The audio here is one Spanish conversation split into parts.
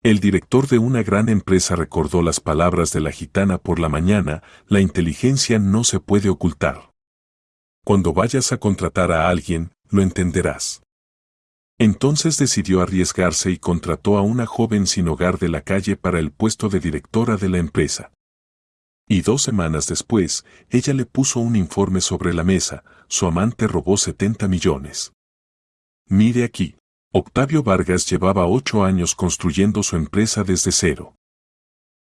El director de una gran empresa recordó las palabras de la gitana por la mañana: la inteligencia no se puede ocultar. Cuando vayas a contratar a alguien, lo entenderás. Entonces decidió arriesgarse y contrató a una joven sin hogar de la calle para el puesto de directora de la empresa. Y 2 semanas después, ella le puso un informe sobre la mesa: su amante robó 70 millones. Mire aquí. Octavio Vargas llevaba 8 años construyendo su empresa desde cero.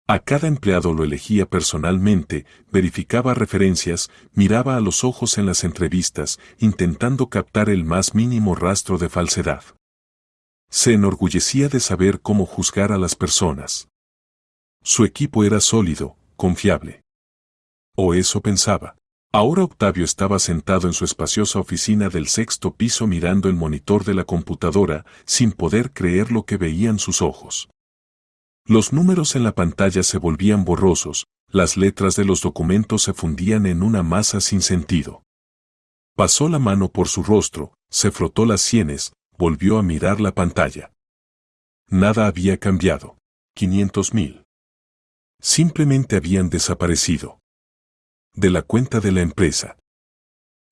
A cada empleado lo elegía personalmente, verificaba referencias, miraba a los ojos en las entrevistas, intentando captar el más mínimo rastro de falsedad. Se enorgullecía de saber cómo juzgar a las personas. Su equipo era sólido, confiable. O eso pensaba. Ahora Octavio estaba sentado en su espaciosa oficina del 6º piso mirando el monitor de la computadora, sin poder creer lo que veían sus ojos. Los números en la pantalla se volvían borrosos, las letras de los documentos se fundían en una masa sin sentido. Pasó la mano por su rostro, se frotó las sienes, volvió a mirar la pantalla. Nada había cambiado. 500.000. Simplemente habían desaparecido de la cuenta de la empresa.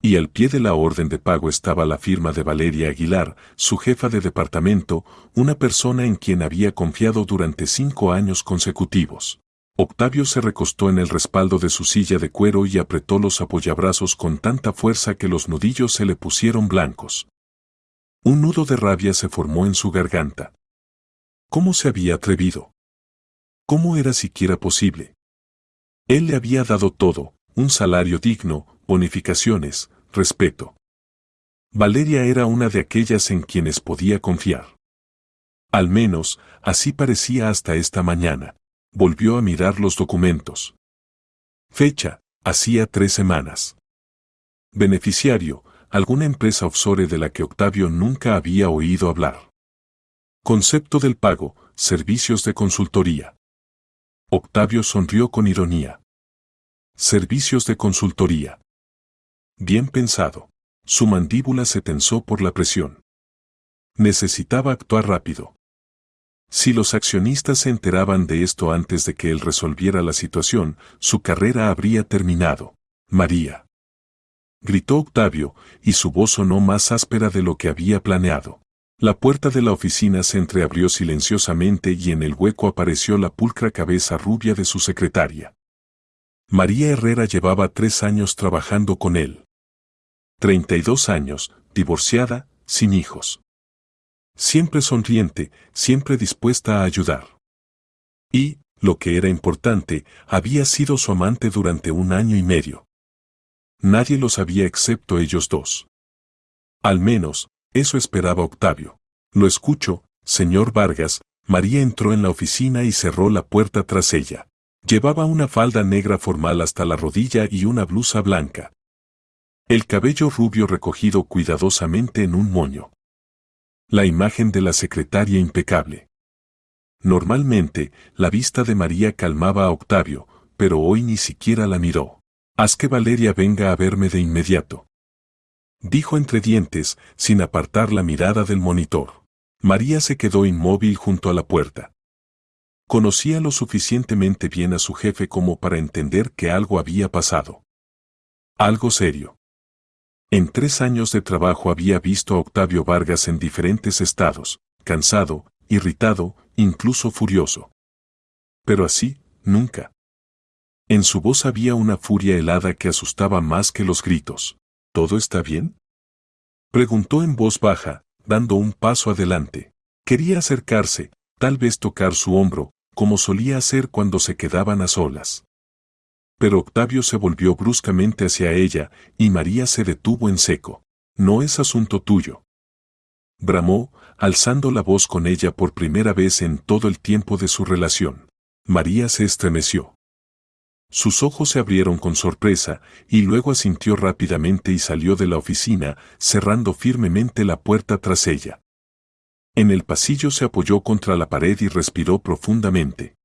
Y al pie de la orden de pago estaba la firma de Valeria Aguilar, su jefa de departamento, una persona en quien había confiado durante 5 años consecutivos. Octavio se recostó en el respaldo de su silla de cuero y apretó los apoyabrazos con tanta fuerza que los nudillos se le pusieron blancos. Un nudo de rabia se formó en su garganta. ¿Cómo se había atrevido? ¿Cómo era siquiera posible? Él le había dado todo: un salario digno, bonificaciones, respeto. Valeria era una de aquellas en quienes podía confiar. Al menos, así parecía hasta esta mañana. Volvió a mirar los documentos. Fecha: hacía 3 semanas. Beneficiario: alguna empresa offshore de la que Octavio nunca había oído hablar. Concepto del pago: servicios de consultoría. Octavio sonrió con ironía. Servicios de consultoría. Bien pensado. Su mandíbula se tensó por la presión. Necesitaba actuar rápido. Si los accionistas se enteraban de esto antes de que él resolviera la situación, su carrera habría terminado. María. Gritó Octavio, y su voz sonó más áspera de lo que había planeado. La puerta de la oficina se entreabrió silenciosamente y en el hueco apareció la pulcra cabeza rubia de su secretaria. María Herrera llevaba 3 años trabajando con él. 32 años, divorciada, sin hijos. Siempre sonriente, siempre dispuesta a ayudar. Y, lo que era importante, había sido su amante durante 1 año y medio. Nadie lo sabía excepto ellos dos. Al menos, eso esperaba Octavio. Lo escucho, señor Vargas. María entró en la oficina y cerró la puerta tras ella. Llevaba una falda negra formal hasta la rodilla y una blusa blanca. El cabello rubio recogido cuidadosamente en un moño. La imagen de la secretaria impecable. Normalmente, la vista de María calmaba a Octavio, pero hoy ni siquiera la miró. Haz que Valeria venga a verme de inmediato, dijo entre dientes, sin apartar la mirada del monitor. María se quedó inmóvil junto a la puerta. Conocía lo suficientemente bien a su jefe como para entender que algo había pasado. Algo serio. En 3 años de trabajo había visto a Octavio Vargas en diferentes estados: cansado, irritado, incluso furioso. Pero así, nunca. En su voz había una furia helada que asustaba más que los gritos. ¿Todo está bien?, preguntó en voz baja, dando un paso adelante. Quería acercarse, tal vez tocar su hombro, como solía hacer cuando se quedaban a solas. Pero Octavio se volvió bruscamente hacia ella, y María se detuvo en seco. No es asunto tuyo, bramó, alzando la voz con ella por primera vez en todo el tiempo de su relación. María se estremeció. Sus ojos se abrieron con sorpresa, y luego asintió rápidamente y salió de la oficina, cerrando firmemente la puerta tras ella. En el pasillo se apoyó contra la pared y respiró profundamente.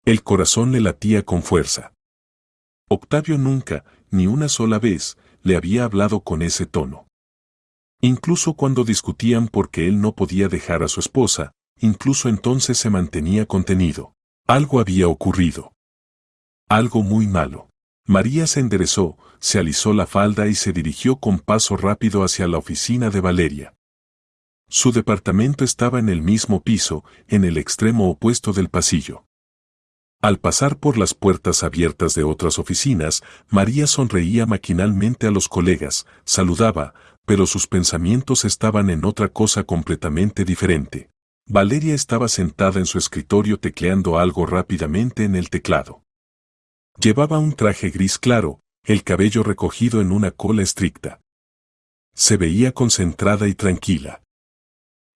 El corazón le latía con fuerza. Octavio nunca, ni una sola vez, le había hablado con ese tono. Incluso cuando discutían porque él no podía dejar a su esposa, incluso entonces se mantenía contenido. Algo había ocurrido. Algo muy malo. María se enderezó, se alisó la falda y se dirigió con paso rápido hacia la oficina de Valeria. Su departamento estaba en el mismo piso, en el extremo opuesto del pasillo. Al pasar por las puertas abiertas de otras oficinas, María sonreía maquinalmente a los colegas, saludaba, pero sus pensamientos estaban en otra cosa completamente diferente. Valeria estaba sentada en su escritorio tecleando algo rápidamente en el teclado. Llevaba un traje gris claro, el cabello recogido en una cola estricta. Se veía concentrada y tranquila.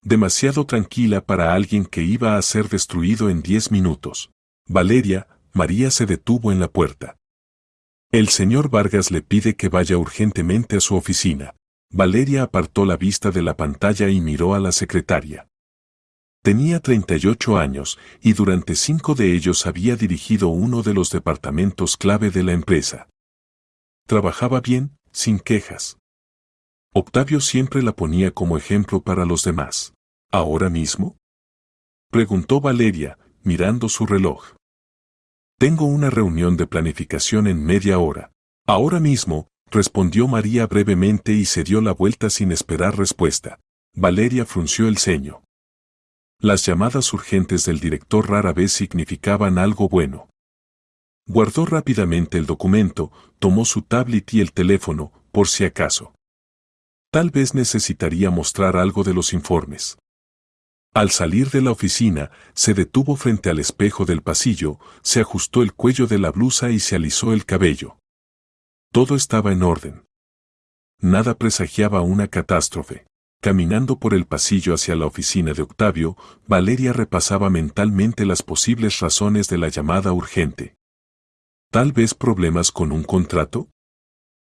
Demasiado tranquila para alguien que iba a ser destruido en 10 minutos. Valeria, María se detuvo en la puerta. El señor Vargas le pide que vaya urgentemente a su oficina. Valeria apartó la vista de la pantalla y miró a la secretaria. Tenía 38 años y durante 5 de ellos había dirigido uno de los departamentos clave de la empresa. Trabajaba bien, sin quejas. Octavio siempre la ponía como ejemplo para los demás. ¿Ahora mismo?, preguntó Valeria, mirando su reloj. Tengo una reunión de planificación en media hora. Ahora mismo, respondió María brevemente y se dio la vuelta sin esperar respuesta. Valeria frunció el ceño. Las llamadas urgentes del director rara vez significaban algo bueno. Guardó rápidamente el documento, tomó su tablet y el teléfono, por si acaso. Tal vez necesitaría mostrar algo de los informes. Al salir de la oficina, se detuvo frente al espejo del pasillo, se ajustó el cuello de la blusa y se alisó el cabello. Todo estaba en orden. Nada presagiaba una catástrofe. Caminando por el pasillo hacia la oficina de Octavio, Valeria repasaba mentalmente las posibles razones de la llamada urgente. ¿Tal vez problemas con un contrato?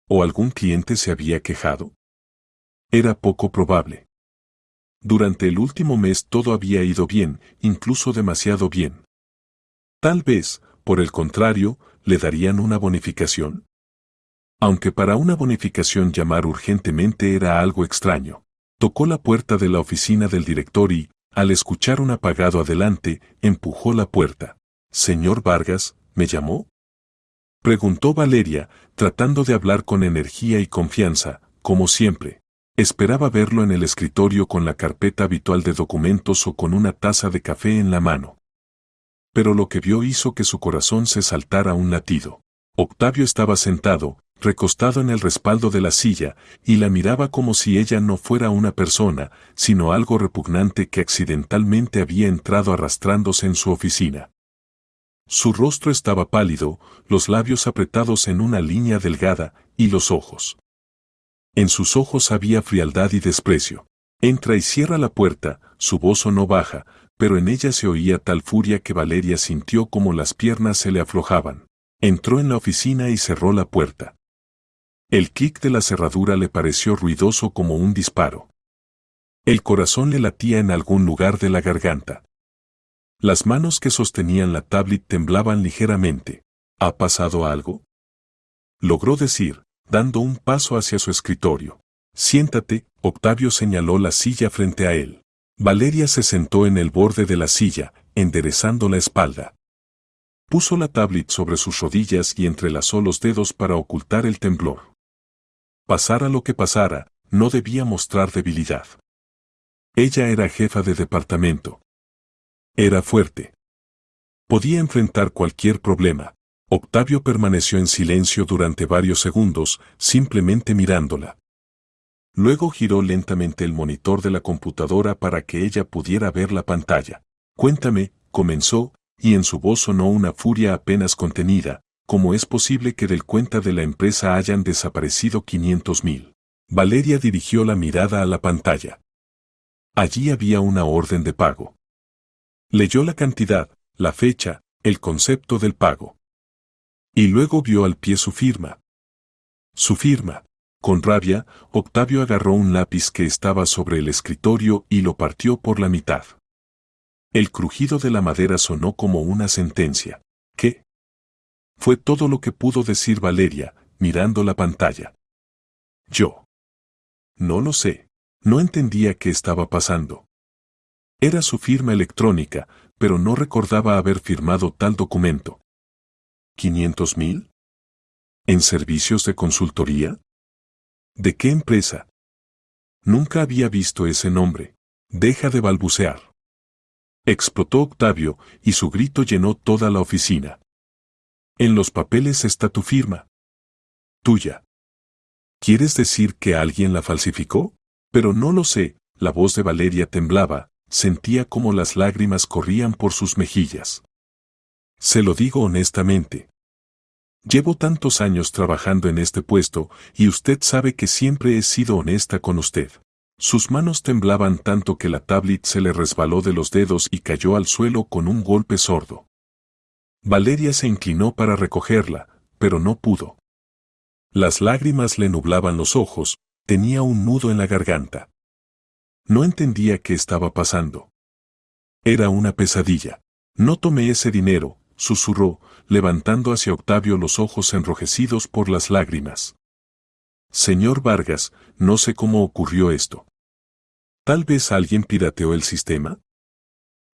¿O algún cliente se había quejado? Era poco probable. Durante el último mes todo había ido bien, incluso demasiado bien. Tal vez, por el contrario, le darían una bonificación. Aunque para una bonificación llamar urgentemente era algo extraño. Tocó la puerta de la oficina del director y, al escuchar un apagado adelante, empujó la puerta. «Señor Vargas, ¿me llamó?», preguntó Valeria, tratando de hablar con energía y confianza, como siempre. Esperaba verlo en el escritorio con la carpeta habitual de documentos o con una taza de café en la mano. Pero lo que vio hizo que su corazón se saltara un latido. Octavio estaba sentado, recostado en el respaldo de la silla, y la miraba como si ella no fuera una persona, sino algo repugnante que accidentalmente había entrado arrastrándose en su oficina. Su rostro estaba pálido, los labios apretados en una línea delgada, y los ojos. En sus ojos había frialdad y desprecio. Entra y cierra la puerta, su voz sonó baja, pero en ella se oía tal furia que Valeria sintió como las piernas se le aflojaban. Entró en la oficina y cerró la puerta. El clic de la cerradura le pareció ruidoso como un disparo. El corazón le latía en algún lugar de la garganta. Las manos que sostenían la tablet temblaban ligeramente. ¿Ha pasado algo?, logró decir, dando un paso hacia su escritorio. Siéntate, Octavio señaló la silla frente a él. Valeria se sentó en el borde de la silla, enderezando la espalda. Puso la tablet sobre sus rodillas y entrelazó los dedos para ocultar el temblor. Pasara lo que pasara, no debía mostrar debilidad. Ella era jefa de departamento. Era fuerte. Podía enfrentar cualquier problema. Octavio permaneció en silencio durante varios segundos, simplemente mirándola. Luego giró lentamente el monitor de la computadora para que ella pudiera ver la pantalla. «Cuéntame», comenzó, y en su voz sonó una furia apenas contenida. «¿Cómo es posible que del cuenta de la empresa hayan desaparecido 500.000? Valeria dirigió la mirada a la pantalla. Allí había una orden de pago. Leyó la cantidad, la fecha, el concepto del pago. Y luego vio al pie su firma. Su firma. Con rabia, Octavio agarró un lápiz que estaba sobre el escritorio y lo partió por la mitad. El crujido de la madera sonó como una sentencia. ¿Qué? Fue todo lo que pudo decir Valeria, mirando la pantalla. Yo. No lo sé. No entendía qué estaba pasando. Era su firma electrónica, pero no recordaba haber firmado tal documento. ¿500.000? ¿En servicios de consultoría? ¿De qué empresa? Nunca había visto ese nombre. Deja de balbucear. Explotó Octavio, y su grito llenó toda la oficina. En los papeles está tu firma. Tuya. ¿Quieres decir que alguien la falsificó? Pero no lo sé. La voz de Valeria temblaba, sentía como las lágrimas corrían por sus mejillas. Se lo digo honestamente. Llevo tantos años trabajando en este puesto, y usted sabe que siempre he sido honesta con usted. Sus manos temblaban tanto que la tablet se le resbaló de los dedos y cayó al suelo con un golpe sordo. Valeria se inclinó para recogerla, pero no pudo. Las lágrimas le nublaban los ojos, tenía un nudo en la garganta. No entendía qué estaba pasando. Era una pesadilla. No tomé ese dinero, susurró, levantando hacia Octavio los ojos enrojecidos por las lágrimas. Señor Vargas, no sé cómo ocurrió esto. ¿Tal vez alguien pirateó el sistema?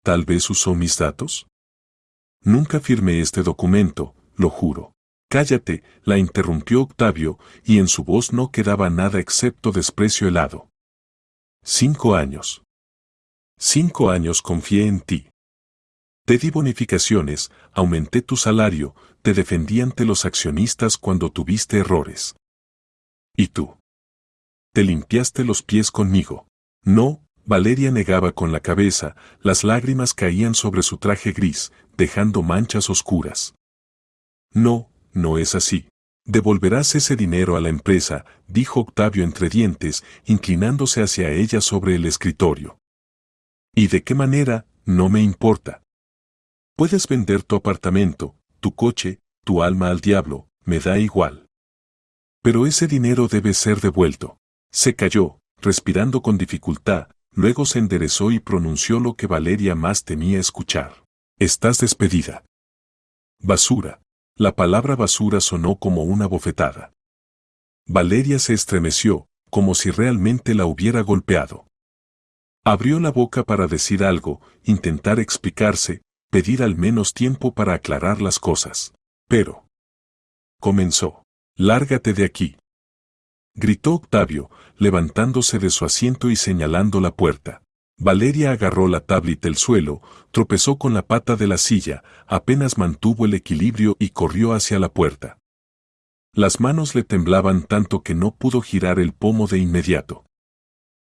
¿Tal vez usó mis datos? Nunca firmé este documento, lo juro. Cállate, la interrumpió Octavio, y en su voz no quedaba nada excepto desprecio helado. 5 años. 5 años confié en ti. Te di bonificaciones, aumenté tu salario, te defendí ante los accionistas cuando tuviste errores. ¿Y tú? Te limpiaste los pies conmigo. No, Valeria negaba con la cabeza, las lágrimas caían sobre su traje gris, dejando manchas oscuras. No, no es así. Devolverás ese dinero a la empresa, dijo Octavio entre dientes, inclinándose hacia ella sobre el escritorio. ¿Y de qué manera? No me importa. Puedes vender tu apartamento, tu coche, tu alma al diablo, me da igual. Pero ese dinero debe ser devuelto. Se calló, respirando con dificultad, luego se enderezó y pronunció lo que Valeria más temía escuchar. Estás despedida. Basura. La palabra basura sonó como una bofetada. Valeria se estremeció, como si realmente la hubiera golpeado. Abrió la boca para decir algo, intentar explicarse, pedir al menos tiempo para aclarar las cosas. Pero comenzó. Lárgate de aquí. Gritó Octavio, levantándose de su asiento y señalando la puerta. Valeria agarró la tablet del suelo, tropezó con la pata de la silla, apenas mantuvo el equilibrio y corrió hacia la puerta. Las manos le temblaban tanto que no pudo girar el pomo de inmediato.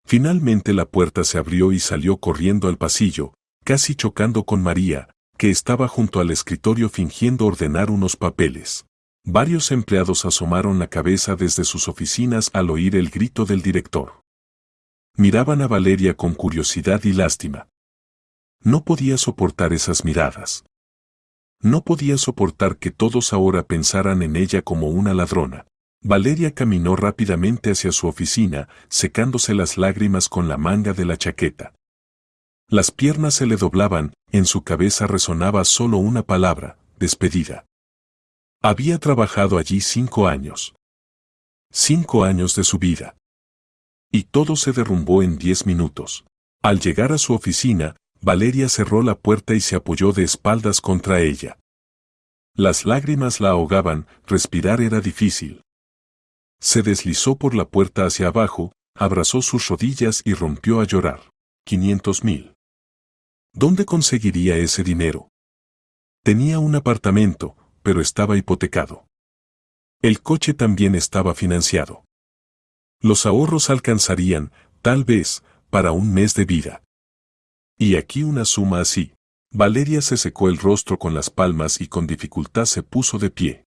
Finalmente la puerta se abrió y salió corriendo al pasillo, casi chocando con María, que estaba junto al escritorio fingiendo ordenar unos papeles. Varios empleados asomaron la cabeza desde sus oficinas al oír el grito del director. Miraban a Valeria con curiosidad y lástima. No podía soportar esas miradas. No podía soportar que todos ahora pensaran en ella como una ladrona. Valeria caminó rápidamente hacia su oficina, secándose las lágrimas con la manga de la chaqueta. Las piernas se le doblaban, en su cabeza resonaba solo una palabra: despedida. Había trabajado allí 5 años. 5 años de su vida. Y todo se derrumbó en 10 minutos. Al llegar a su oficina, Valeria cerró la puerta y se apoyó de espaldas contra ella. Las lágrimas la ahogaban, respirar era difícil. Se deslizó por la puerta hacia abajo, abrazó sus rodillas y rompió a llorar. 500.000. ¿Dónde conseguiría ese dinero? Tenía un apartamento, pero estaba hipotecado. El coche también estaba financiado. Los ahorros alcanzarían, tal vez, para un mes de vida. Y aquí una suma así. Valeria se secó el rostro con las palmas y con dificultad se puso de pie.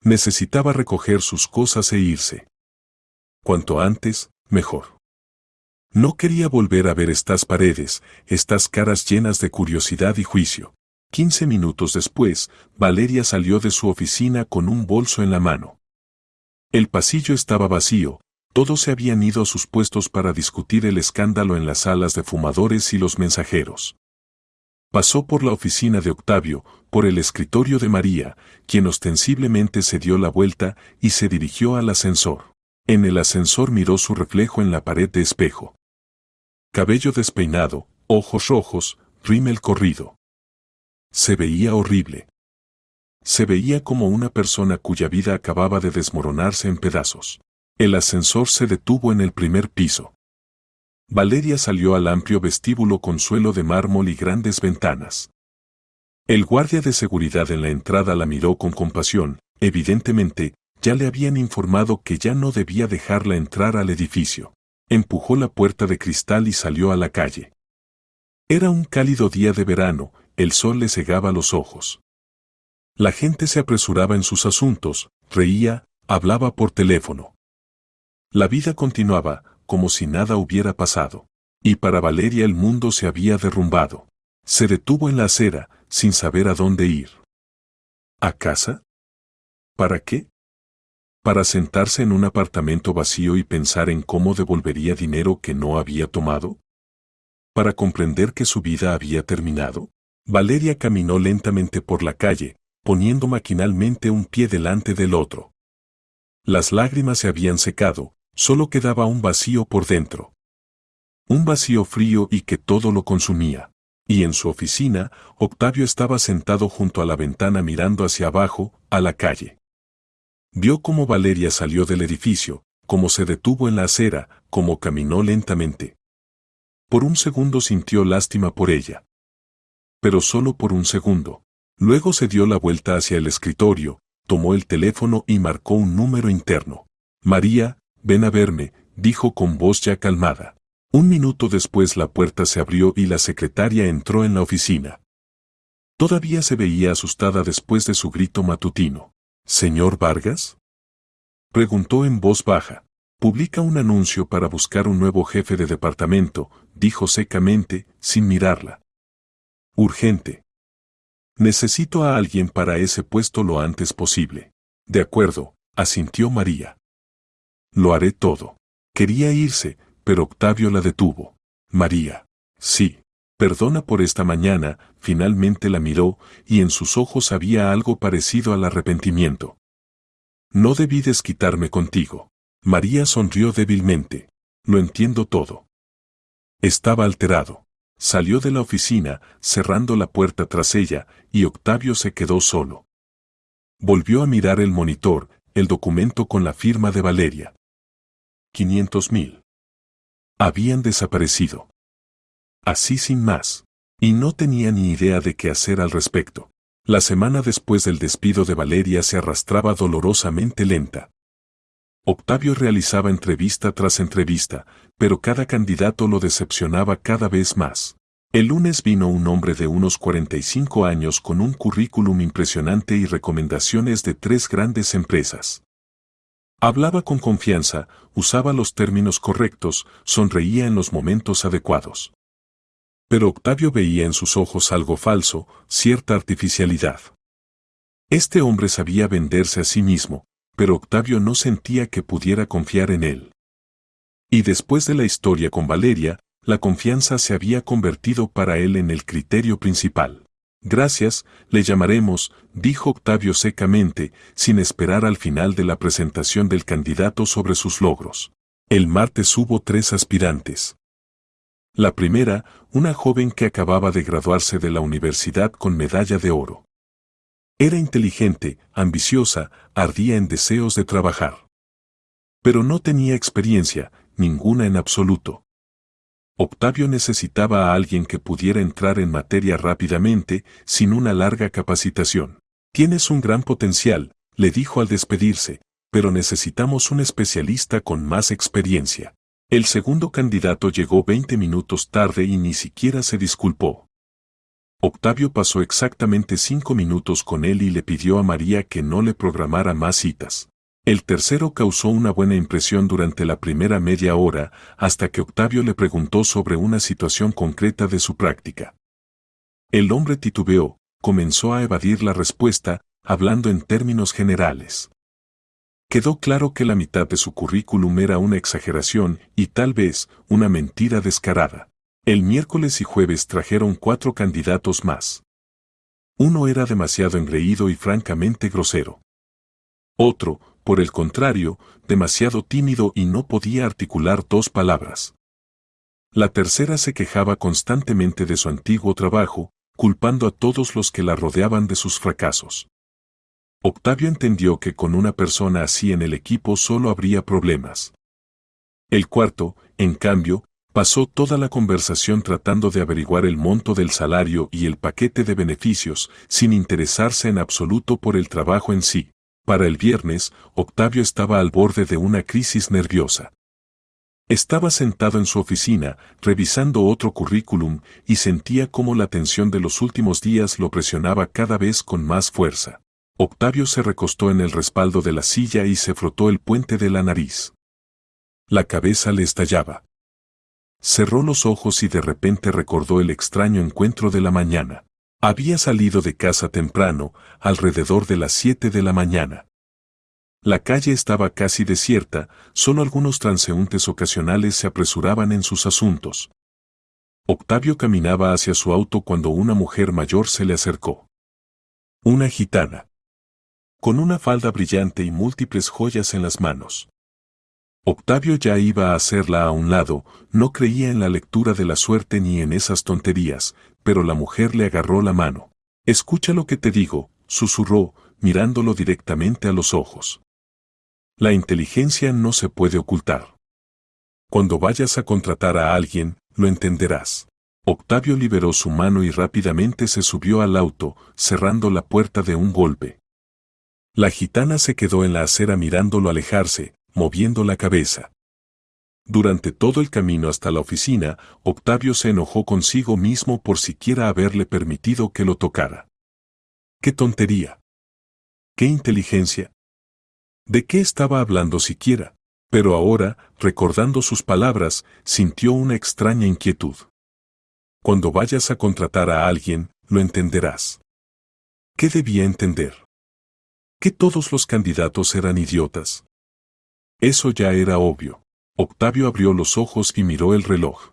Necesitaba recoger sus cosas e irse. Cuanto antes, mejor. No quería volver a ver estas paredes, estas caras llenas de curiosidad y juicio. 15 minutos después, Valeria salió de su oficina con un bolso en la mano. El pasillo estaba vacío, todos se habían ido a sus puestos para discutir el escándalo en las salas de fumadores y los mensajeros. Pasó por la oficina de Octavio, por el escritorio de María, quien ostensiblemente se dio la vuelta y se dirigió al ascensor. En el ascensor miró su reflejo en la pared de espejo. Cabello despeinado, ojos rojos, rímel corrido. Se veía horrible. Se veía como una persona cuya vida acababa de desmoronarse en pedazos. El ascensor se detuvo en el primer piso. Valeria salió al amplio vestíbulo con suelo de mármol y grandes ventanas. El guardia de seguridad en la entrada la miró con compasión. Evidentemente, ya le habían informado que ya no debía dejarla entrar al edificio. Empujó la puerta de cristal y salió a la calle. Era un cálido día de verano, el sol le cegaba los ojos. La gente se apresuraba en sus asuntos, reía, hablaba por teléfono. La vida continuaba, como si nada hubiera pasado. Y para Valeria el mundo se había derrumbado. Se detuvo en la acera, sin saber a dónde ir. ¿A casa? ¿Para qué? ¿Para sentarse en un apartamento vacío y pensar en cómo devolvería dinero que no había tomado? ¿Para comprender que su vida había terminado? Valeria caminó lentamente por la calle, poniendo maquinalmente un pie delante del otro. Las lágrimas se habían secado, solo quedaba un vacío por dentro. Un vacío frío y que todo lo consumía. Y en su oficina, Octavio estaba sentado junto a la ventana mirando hacia abajo, a la calle. Vio cómo Valeria salió del edificio, cómo se detuvo en la acera, cómo caminó lentamente. Por un segundo sintió lástima por ella. Pero solo por un segundo. Luego se dio la vuelta hacia el escritorio, tomó el teléfono y marcó un número interno. María, ven a verme, dijo con voz ya calmada. Un minuto después la puerta se abrió y la secretaria entró en la oficina. Todavía se veía asustada después de su grito matutino. ¿Señor Vargas? Preguntó en voz baja. Publica un anuncio para buscar un nuevo jefe de departamento, dijo secamente, sin mirarla. Urgente. Necesito a alguien para ese puesto lo antes posible. De acuerdo, asintió María. Lo haré todo. Quería irse, pero Octavio la detuvo. María. Sí. Perdona por esta mañana, finalmente la miró, y en sus ojos había algo parecido al arrepentimiento. No debí desquitarme contigo. María sonrió débilmente. Lo entiendo todo. Estaba alterado. Salió de la oficina, cerrando la puerta tras ella, y Octavio se quedó solo. Volvió a mirar el monitor, el documento con la firma de Valeria. 500.000. Habían desaparecido. Así sin más. Y no tenía ni idea de qué hacer al respecto. La semana después del despido de Valeria se arrastraba dolorosamente lenta. Octavio realizaba entrevista tras entrevista, pero cada candidato lo decepcionaba cada vez más. El lunes vino un hombre de unos 45 años con un currículum impresionante y recomendaciones de 3 grandes empresas. Hablaba con confianza, usaba los términos correctos, sonreía en los momentos adecuados. Pero Octavio veía en sus ojos algo falso, cierta artificialidad. Este hombre sabía venderse a sí mismo, pero Octavio no sentía que pudiera confiar en él. Y después de la historia con Valeria, la confianza se había convertido para él en el criterio principal. Gracias, le llamaremos, dijo Octavio secamente, sin esperar al final de la presentación del candidato sobre sus logros. El martes hubo 3 aspirantes. La primera, una joven que acababa de graduarse de la universidad con medalla de oro. Era inteligente, ambiciosa, ardía en deseos de trabajar. Pero no tenía experiencia, ninguna en absoluto. Octavio necesitaba a alguien que pudiera entrar en materia rápidamente, sin una larga capacitación. Tienes un gran potencial, le dijo al despedirse, pero necesitamos un especialista con más experiencia. El segundo candidato llegó 20 minutos tarde y ni siquiera se disculpó. Octavio pasó exactamente 5 minutos con él y le pidió a María que no le programara más citas. El tercero causó una buena impresión durante la primera media hora, hasta que Octavio le preguntó sobre una situación concreta de su práctica. El hombre titubeó, comenzó a evadir la respuesta, hablando en términos generales. Quedó claro que la mitad de su currículum era una exageración y tal vez una mentira descarada. El miércoles y jueves trajeron 4 candidatos más. Uno era demasiado engreído y francamente grosero. Otro, por el contrario, demasiado tímido y no podía articular 2 palabras. La tercera se quejaba constantemente de su antiguo trabajo, culpando a todos los que la rodeaban de sus fracasos. Octavio entendió que con una persona así en el equipo solo habría problemas. El cuarto, en cambio, pasó toda la conversación tratando de averiguar el monto del salario y el paquete de beneficios, sin interesarse en absoluto por el trabajo en sí. Para el viernes, Octavio estaba al borde de una crisis nerviosa. Estaba sentado en su oficina, revisando otro currículum, y sentía cómo la tensión de los últimos días lo presionaba cada vez con más fuerza. Octavio se recostó en el respaldo de la silla y se frotó el puente de la nariz. La cabeza le estallaba. Cerró los ojos y de repente recordó el extraño encuentro de la mañana. Había salido de casa temprano, alrededor de las 7 de la mañana. La calle estaba casi desierta, solo algunos transeúntes ocasionales se apresuraban en sus asuntos. Octavio caminaba hacia su auto cuando una mujer mayor se le acercó. Una gitana. Con una falda brillante y múltiples joyas en las manos. Octavio ya iba a hacerla a un lado, no creía en la lectura de la suerte ni en esas tonterías, pero la mujer le agarró la mano. «Escucha lo que te digo», susurró, mirándolo directamente a los ojos. La inteligencia no se puede ocultar. Cuando vayas a contratar a alguien, lo entenderás. Octavio liberó su mano y rápidamente se subió al auto, cerrando la puerta de un golpe. La gitana se quedó en la acera mirándolo alejarse, moviendo la cabeza. Durante todo el camino hasta la oficina, Octavio se enojó consigo mismo por siquiera haberle permitido que lo tocara. ¡Qué tontería! ¡Qué inteligencia! ¿De qué estaba hablando siquiera? Pero ahora, recordando sus palabras, sintió una extraña inquietud. Cuando vayas a contratar a alguien, lo entenderás. ¿Qué debía entender? ¿Que todos los candidatos eran idiotas? Eso ya era obvio. Octavio abrió los ojos y miró el reloj.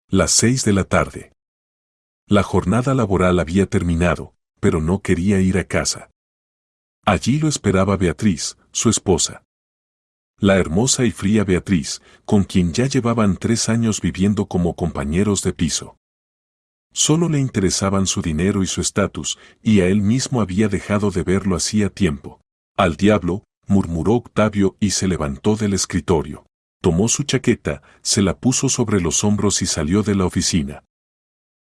Las 6 de la tarde. La jornada laboral había terminado, pero no quería ir a casa. Allí lo esperaba Beatriz, su esposa. La hermosa y fría Beatriz, con quien ya llevaban 3 años viviendo como compañeros de piso. Solo le interesaban su dinero y su estatus, y a él mismo había dejado de verlo hacía tiempo. «Al diablo», murmuró Octavio y se levantó del escritorio. Tomó su chaqueta, se la puso sobre los hombros y salió de la oficina.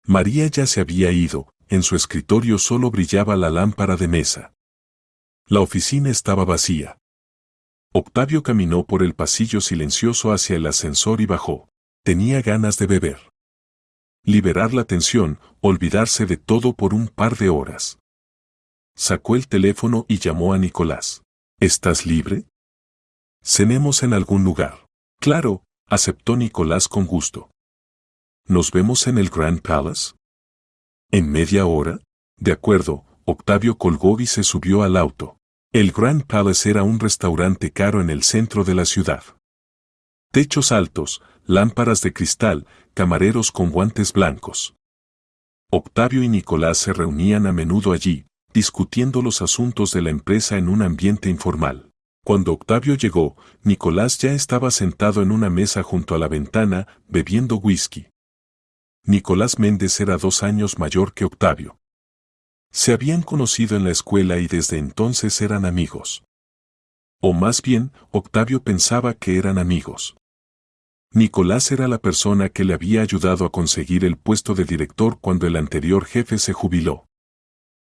María ya se había ido, en su escritorio solo brillaba la lámpara de mesa. La oficina estaba vacía. Octavio caminó por el pasillo silencioso hacia el ascensor y bajó. Tenía ganas de beber. Liberar la tensión, olvidarse de todo por un par de horas. Sacó el teléfono y llamó a Nicolás. «¿Estás libre? Cenemos en algún lugar». «Claro», aceptó Nicolás con gusto. «¿Nos vemos en el Grand Palace?» «¿En media hora?» «De acuerdo», Octavio colgó y se subió al auto. El Grand Palace era un restaurante caro en el centro de la ciudad. Techos altos, lámparas de cristal, camareros con guantes blancos. Octavio y Nicolás se reunían a menudo allí, discutiendo los asuntos de la empresa en un ambiente informal. Cuando Octavio llegó, Nicolás ya estaba sentado en una mesa junto a la ventana, bebiendo whisky. Nicolás Méndez era 2 años mayor que Octavio. Se habían conocido en la escuela y desde entonces eran amigos. O más bien, Octavio pensaba que eran amigos. Nicolás era la persona que le había ayudado a conseguir el puesto de director cuando el anterior jefe se jubiló.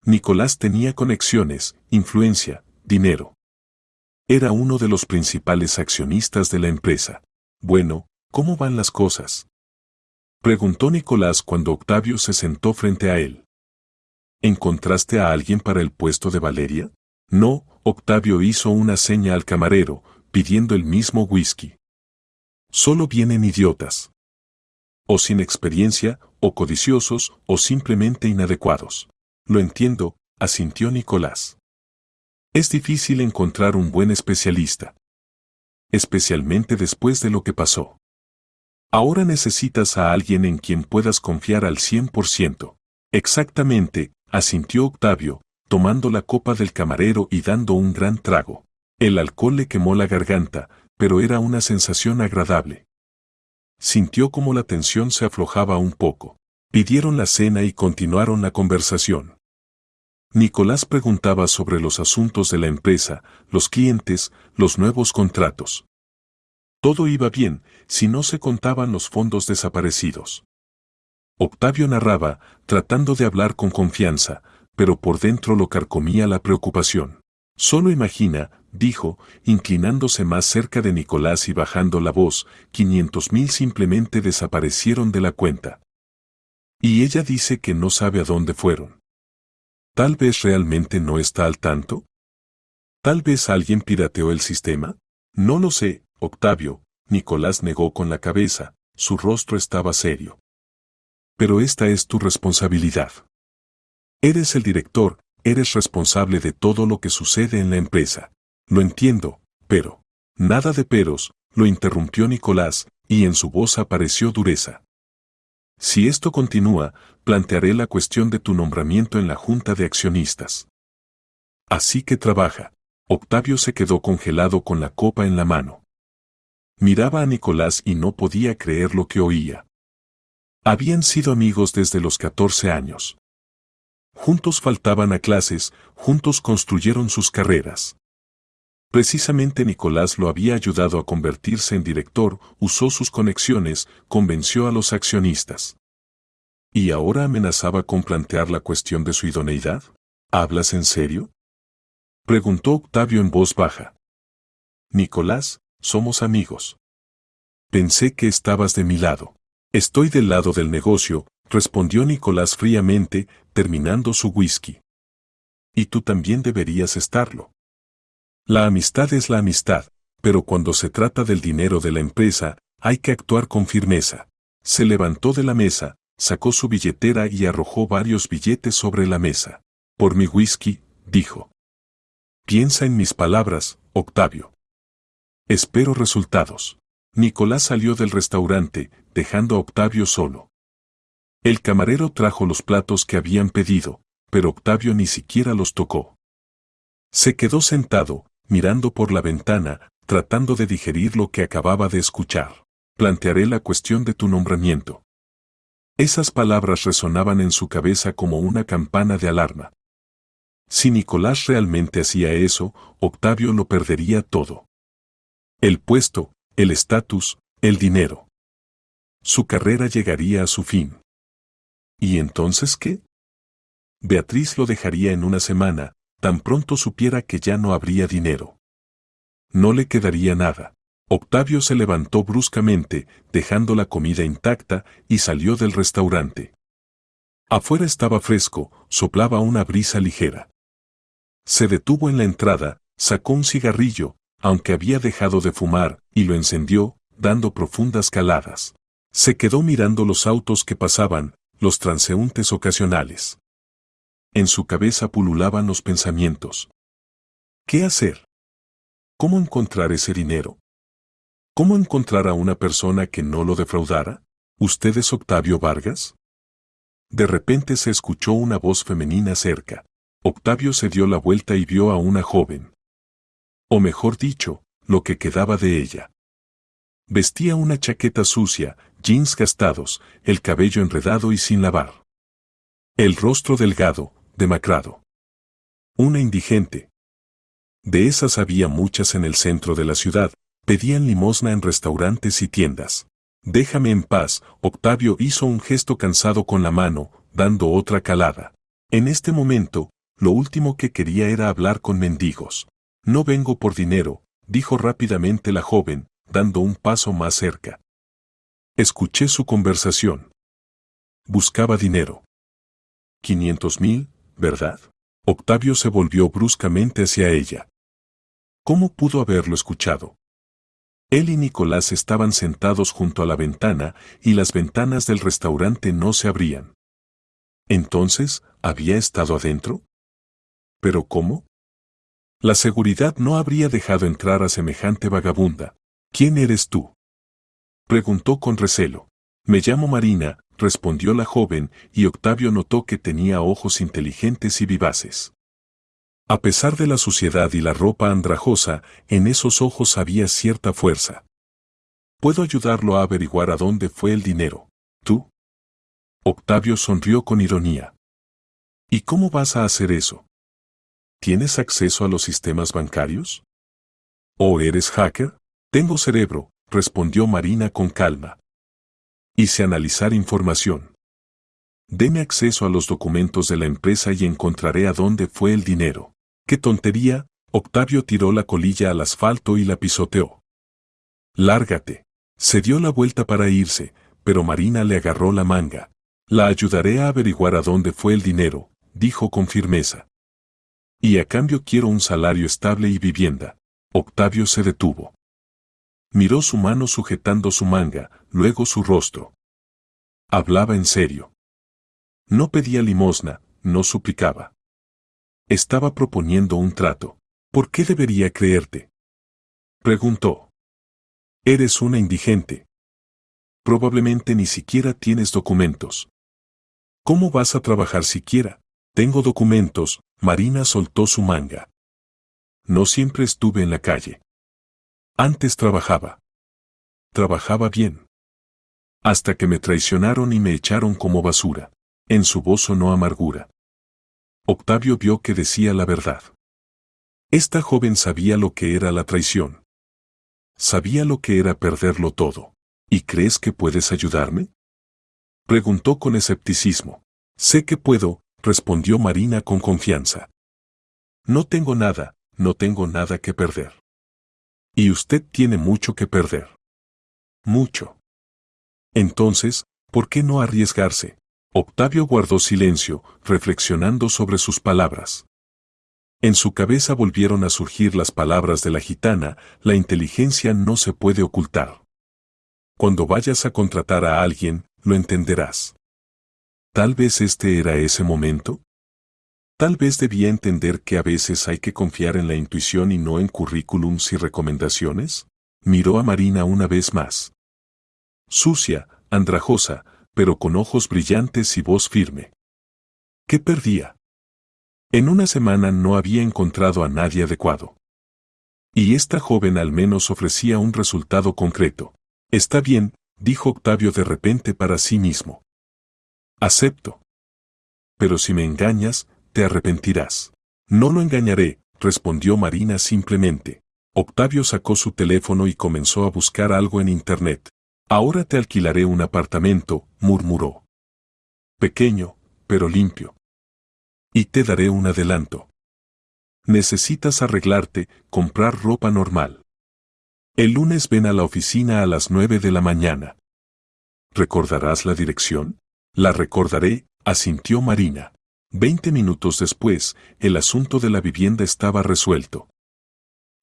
Nicolás tenía conexiones, influencia, dinero. Era uno de los principales accionistas de la empresa. «Bueno, ¿cómo van las cosas?», preguntó Nicolás cuando Octavio se sentó frente a él. «¿Encontraste a alguien para el puesto de Valeria?» «No», Octavio hizo una seña al camarero, pidiendo el mismo whisky. «Solo vienen idiotas. O sin experiencia, o codiciosos, o simplemente inadecuados». «Lo entiendo», asintió Nicolás. «Es difícil encontrar un buen especialista. Especialmente después de lo que pasó. Ahora necesitas a alguien en quien puedas confiar al 100%. «Exactamente», asintió Octavio, tomando la copa del camarero y dando un gran trago. El alcohol le quemó la garganta, pero era una sensación agradable. Sintió como la tensión se aflojaba un poco. Pidieron la cena y continuaron la conversación. Nicolás preguntaba sobre los asuntos de la empresa, los clientes, los nuevos contratos. Todo iba bien, si no se contaban los fondos desaparecidos. Octavio narraba, tratando de hablar con confianza, pero por dentro lo carcomía la preocupación. Solo imagina, dijo, inclinándose más cerca de Nicolás y bajando la voz, 500.000 simplemente desaparecieron de la cuenta. Y ella dice que no sabe a dónde fueron. Tal vez realmente no está al tanto. Tal vez alguien pirateó el sistema. No lo sé, Octavio. Nicolás negó con la cabeza, su rostro estaba serio. Pero esta es tu responsabilidad. Eres el director, eres responsable de todo lo que sucede en la empresa. Lo entiendo, pero... Nada de peros, lo interrumpió Nicolás, y en su voz apareció dureza. Si esto continúa, plantearé la cuestión de tu nombramiento en la junta de accionistas. Así que trabaja. Octavio se quedó congelado con la copa en la mano. Miraba a Nicolás y no podía creer lo que oía. Habían sido amigos desde los 14 años. Juntos faltaban a clases, juntos construyeron sus carreras. Precisamente Nicolás lo había ayudado a convertirse en director, usó sus conexiones, convenció a los accionistas. ¿Y ahora amenazaba con plantear la cuestión de su idoneidad? ¿Hablas en serio?, preguntó Octavio en voz baja. Nicolás, somos amigos. Pensé que estabas de mi lado. Estoy del lado del negocio, respondió Nicolás fríamente, terminando su whisky. Y tú también deberías estarlo. La amistad es la amistad, pero cuando se trata del dinero de la empresa, hay que actuar con firmeza. Se levantó de la mesa, sacó su billetera y arrojó varios billetes sobre la mesa. Por mi whisky, dijo. Piensa en mis palabras, Octavio. Espero resultados. Nicolás salió del restaurante, dejando a Octavio solo. El camarero trajo los platos que habían pedido, pero Octavio ni siquiera los tocó. Se quedó sentado, mirando por la ventana, tratando de digerir lo que acababa de escuchar. Plantearé la cuestión de tu nombramiento. Esas palabras resonaban en su cabeza como una campana de alarma. Si Nicolás realmente hacía eso, Octavio lo perdería todo. El puesto, el estatus, el dinero. Su carrera llegaría a su fin. ¿Y entonces qué? Beatriz lo dejaría en una semana, tan pronto supiera que ya no habría dinero. No le quedaría nada. Octavio se levantó bruscamente, dejando la comida intacta, y salió del restaurante. Afuera estaba fresco, soplaba una brisa ligera. Se detuvo en la entrada, sacó un cigarrillo, aunque había dejado de fumar, y lo encendió, dando profundas caladas. Se quedó mirando los autos que pasaban, los transeúntes ocasionales. En su cabeza pululaban los pensamientos. ¿Qué hacer? ¿Cómo encontrar ese dinero? ¿Cómo encontrar a una persona que no lo defraudara? ¿Usted es Octavio Vargas? De repente se escuchó una voz femenina cerca. Octavio se dio la vuelta y vio a una joven. O mejor dicho, lo que quedaba de ella. Vestía una chaqueta sucia, jeans gastados, el cabello enredado y sin lavar. El rostro delgado, demacrado. Una indigente. De esas había muchas en el centro de la ciudad, pedían limosna en restaurantes y tiendas. Déjame en paz, Octavio hizo un gesto cansado con la mano, dando otra calada. En este momento, lo último que quería era hablar con mendigos. No vengo por dinero, dijo rápidamente la joven, dando un paso más cerca. Escuché su conversación. Buscaba dinero. 500.000, ¿verdad? Octavio se volvió bruscamente hacia ella. ¿Cómo pudo haberlo escuchado? Él y Nicolás estaban sentados junto a la ventana y las ventanas del restaurante no se abrían. ¿Entonces, había estado adentro? ¿Pero cómo? La seguridad no habría dejado entrar a semejante vagabunda. ¿Quién eres tú?, preguntó con recelo. Me llamo Marina, respondió la joven, y Octavio notó que tenía ojos inteligentes y vivaces. A pesar de la suciedad y la ropa andrajosa, en esos ojos había cierta fuerza. Puedo ayudarlo a averiguar a dónde fue el dinero. ¿Tú? Octavio sonrió con ironía. ¿Y cómo vas a hacer eso? ¿Tienes acceso a los sistemas bancarios? ¿O eres hacker? Tengo cerebro, respondió Marina con calma. Hice analizar información. Deme acceso a los documentos de la empresa y encontraré a dónde fue el dinero. ¡Qué tontería! Octavio tiró la colilla al asfalto y la pisoteó. Lárgate. Se dio la vuelta para irse, pero Marina le agarró la manga. La ayudaré a averiguar a dónde fue el dinero, dijo con firmeza. Y a cambio quiero un salario estable y vivienda. Octavio se detuvo. Miró su mano sujetando su manga, luego su rostro. Hablaba en serio. No pedía limosna, no suplicaba. Estaba proponiendo un trato. ¿Por qué debería creerte? Preguntó. Eres una indigente. Probablemente ni siquiera tienes documentos. ¿Cómo vas a trabajar siquiera? Tengo documentos, Marina soltó su manga. No siempre estuve en la calle. Antes trabajaba. Trabajaba bien. Hasta que me traicionaron y me echaron como basura. En su voz sonó amargura. Octavio vio que decía la verdad. Esta joven sabía lo que era la traición. Sabía lo que era perderlo todo. ¿Y crees que puedes ayudarme? Preguntó con escepticismo. Sé que puedo, respondió Marina con confianza. No tengo nada que perder. Y usted tiene mucho que perder. Mucho. Entonces, ¿por qué no arriesgarse? Octavio guardó silencio, reflexionando sobre sus palabras. En su cabeza volvieron a surgir las palabras de la gitana: la inteligencia no se puede ocultar. Cuando vayas a contratar a alguien, lo entenderás. Tal vez este era ese momento. Tal vez debía entender que a veces hay que confiar en la intuición y no en currículums y recomendaciones. Miró a Marina una vez más. Sucia, andrajosa, pero con ojos brillantes y voz firme. ¿Qué perdía? En una semana no había encontrado a nadie adecuado. Y esta joven al menos ofrecía un resultado concreto. Está bien, dijo Octavio de repente para sí mismo. Acepto. Pero si me engañas, te arrepentirás. No lo engañaré, respondió Marina simplemente. Octavio sacó su teléfono y comenzó a buscar algo en internet. Ahora te alquilaré un apartamento, murmuró. Pequeño, pero limpio. Y te daré un adelanto. Necesitas arreglarte, comprar ropa normal. El lunes ven a la oficina a las 9 de la mañana. ¿Recordarás la dirección? La recordaré, asintió Marina. 20 minutos después, el asunto de la vivienda estaba resuelto.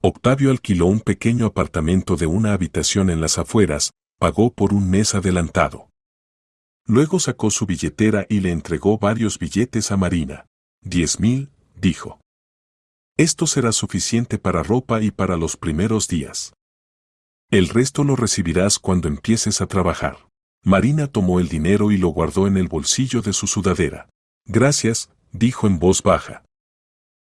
Octavio alquiló un pequeño apartamento de una habitación en las afueras, pagó por un mes adelantado. Luego sacó su billetera y le entregó varios billetes a Marina. 10.000, dijo. Esto será suficiente para ropa y para los primeros días. El resto lo recibirás cuando empieces a trabajar. Marina tomó el dinero y lo guardó en el bolsillo de su sudadera. Gracias, dijo en voz baja.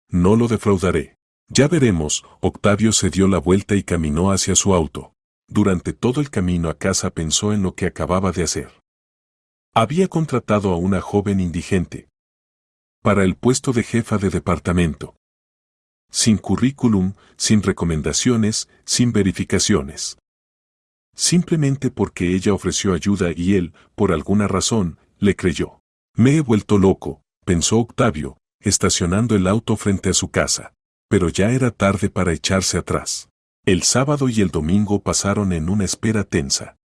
No lo defraudaré. Ya veremos. Octavio se dio la vuelta y caminó hacia su auto. Durante todo el camino a casa pensó en lo que acababa de hacer. Había contratado a una joven indigente para el puesto de jefa de departamento. Sin currículum, sin recomendaciones, sin verificaciones. Simplemente porque ella ofreció ayuda y él, por alguna razón, le creyó. Me he vuelto loco, pensó Octavio, estacionando el auto frente a su casa. Pero ya era tarde para echarse atrás. El sábado y el domingo pasaron en una espera tensa.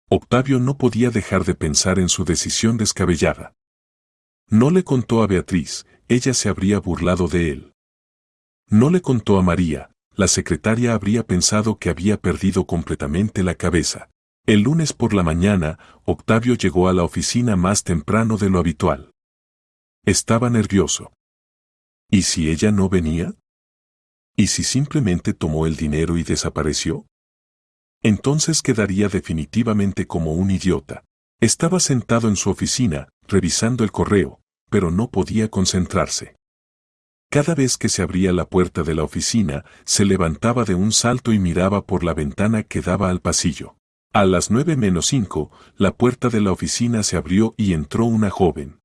Octavio no podía dejar de pensar en su decisión descabellada. No le contó a Beatriz, ella se habría burlado de él. No le contó a María, la secretaria habría pensado que había perdido completamente la cabeza. El lunes por la mañana, Octavio llegó a la oficina más temprano de lo habitual. Estaba nervioso. ¿Y si ella no venía? ¿Y si simplemente tomó el dinero y desapareció? Entonces quedaría definitivamente como un idiota. Estaba sentado en su oficina, revisando el correo, pero no podía concentrarse. Cada vez que se abría la puerta de la oficina, se levantaba de un salto y miraba por la ventana que daba al pasillo. A las 9:05, la puerta de la oficina se abrió y entró una joven.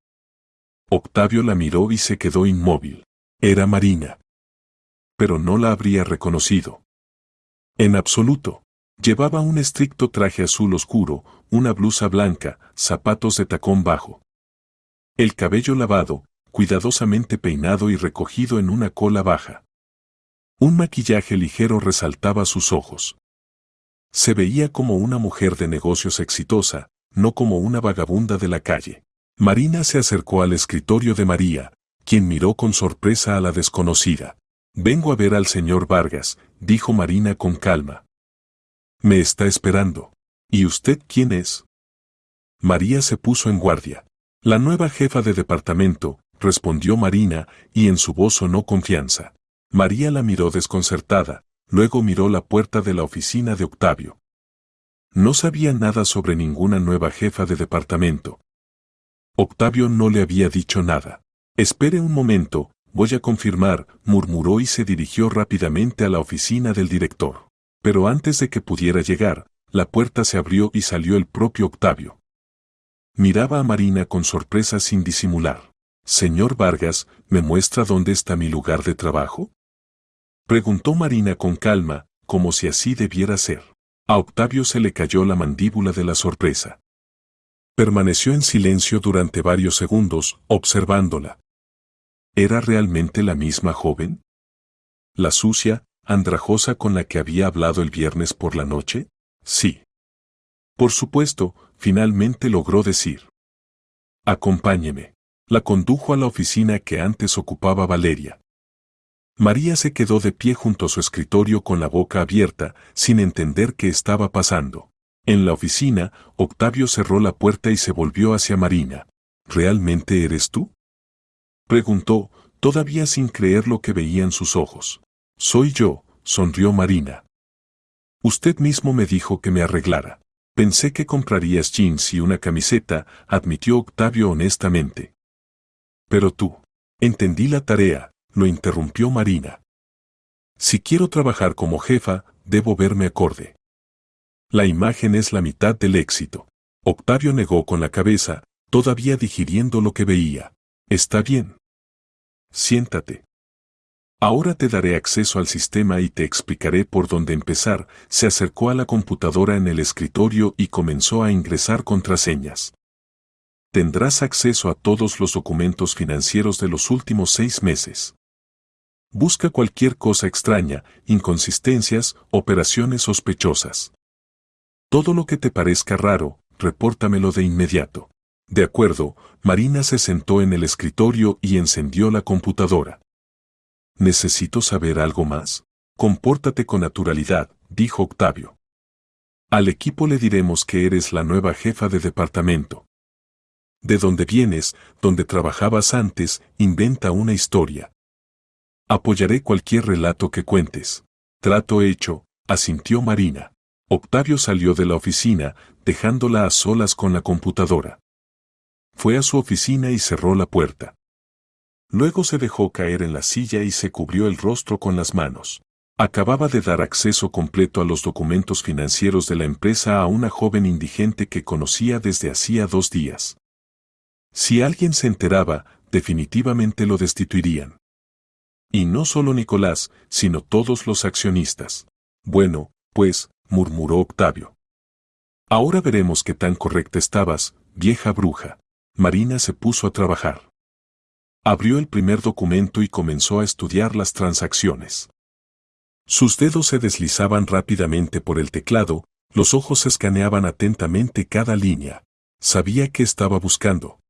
Octavio la miró y se quedó inmóvil. Era Marina. Pero no la habría reconocido. En absoluto. Llevaba un estricto traje azul oscuro, una blusa blanca, zapatos de tacón bajo. El cabello lavado, cuidadosamente peinado y recogido en una cola baja. Un maquillaje ligero resaltaba sus ojos. Se veía como una mujer de negocios exitosa, no como una vagabunda de la calle. Marina se acercó al escritorio de María, quien miró con sorpresa a la desconocida. «Vengo a ver al señor Vargas», dijo Marina con calma. «Me está esperando. ¿Y usted quién es?» María se puso en guardia. «La nueva jefa de departamento», respondió Marina, y en su voz sonó confianza. María la miró desconcertada, luego miró la puerta de la oficina de Octavio. No sabía nada sobre ninguna nueva jefa de departamento. Octavio no le había dicho nada. «Espere un momento, voy a confirmar», murmuró y se dirigió rápidamente a la oficina del director. Pero antes de que pudiera llegar, la puerta se abrió y salió el propio Octavio. Miraba a Marina con sorpresa sin disimular. «Señor Vargas, ¿me muestra dónde está mi lugar de trabajo?», preguntó Marina con calma, como si así debiera ser. A Octavio se le cayó la mandíbula de la sorpresa. Permaneció en silencio durante varios segundos, observándola. ¿Era realmente la misma joven? ¿La sucia, andrajosa con la que había hablado el viernes por la noche? Sí. Por supuesto, finalmente logró decir. «Acompáñeme». La condujo a la oficina que antes ocupaba Valeria. María se quedó de pie junto a su escritorio con la boca abierta, sin entender qué estaba pasando. En la oficina, Octavio cerró la puerta y se volvió hacia Marina. «¿Realmente eres tú?», preguntó, todavía sin creer lo que veía en sus ojos. «Soy yo», sonrió Marina. «Usted mismo me dijo que me arreglara. Pensé que comprarías jeans y una camiseta», admitió Octavio honestamente. «Pero tú». «Entendí la tarea», lo interrumpió Marina. «Si quiero trabajar como jefa, debo verme acorde. La imagen es la mitad del éxito». Octavio negó con la cabeza, todavía digiriendo lo que veía. «Está bien. Siéntate. Ahora te daré acceso al sistema y te explicaré por dónde empezar». Se acercó a la computadora en el escritorio y comenzó a ingresar contraseñas. «Tendrás acceso a todos los documentos financieros de los últimos 6 meses. Busca cualquier cosa extraña, inconsistencias, operaciones sospechosas. Todo lo que te parezca raro, repórtamelo de inmediato». «De acuerdo». Marina se sentó en el escritorio y encendió la computadora. «¿Necesito saber algo más?». «Compórtate con naturalidad», dijo Octavio. «Al equipo le diremos que eres la nueva jefa de departamento. De dónde vienes, donde trabajabas antes, inventa una historia. Apoyaré cualquier relato que cuentes». «Trato hecho», asintió Marina. Octavio salió de la oficina, dejándola a solas con la computadora. Fue a su oficina y cerró la puerta. Luego se dejó caer en la silla y se cubrió el rostro con las manos. Acababa de dar acceso completo a los documentos financieros de la empresa a una joven indigente que conocía desde hacía 2 días. Si alguien se enteraba, definitivamente lo destituirían. Y no solo Nicolás, sino todos los accionistas. «Bueno, pues», murmuró Octavio. «Ahora veremos qué tan correcta estabas, vieja bruja». Marina se puso a trabajar. Abrió el primer documento y comenzó a estudiar las transacciones. Sus dedos se deslizaban rápidamente por el teclado, los ojos escaneaban atentamente cada línea. Sabía qué estaba buscando.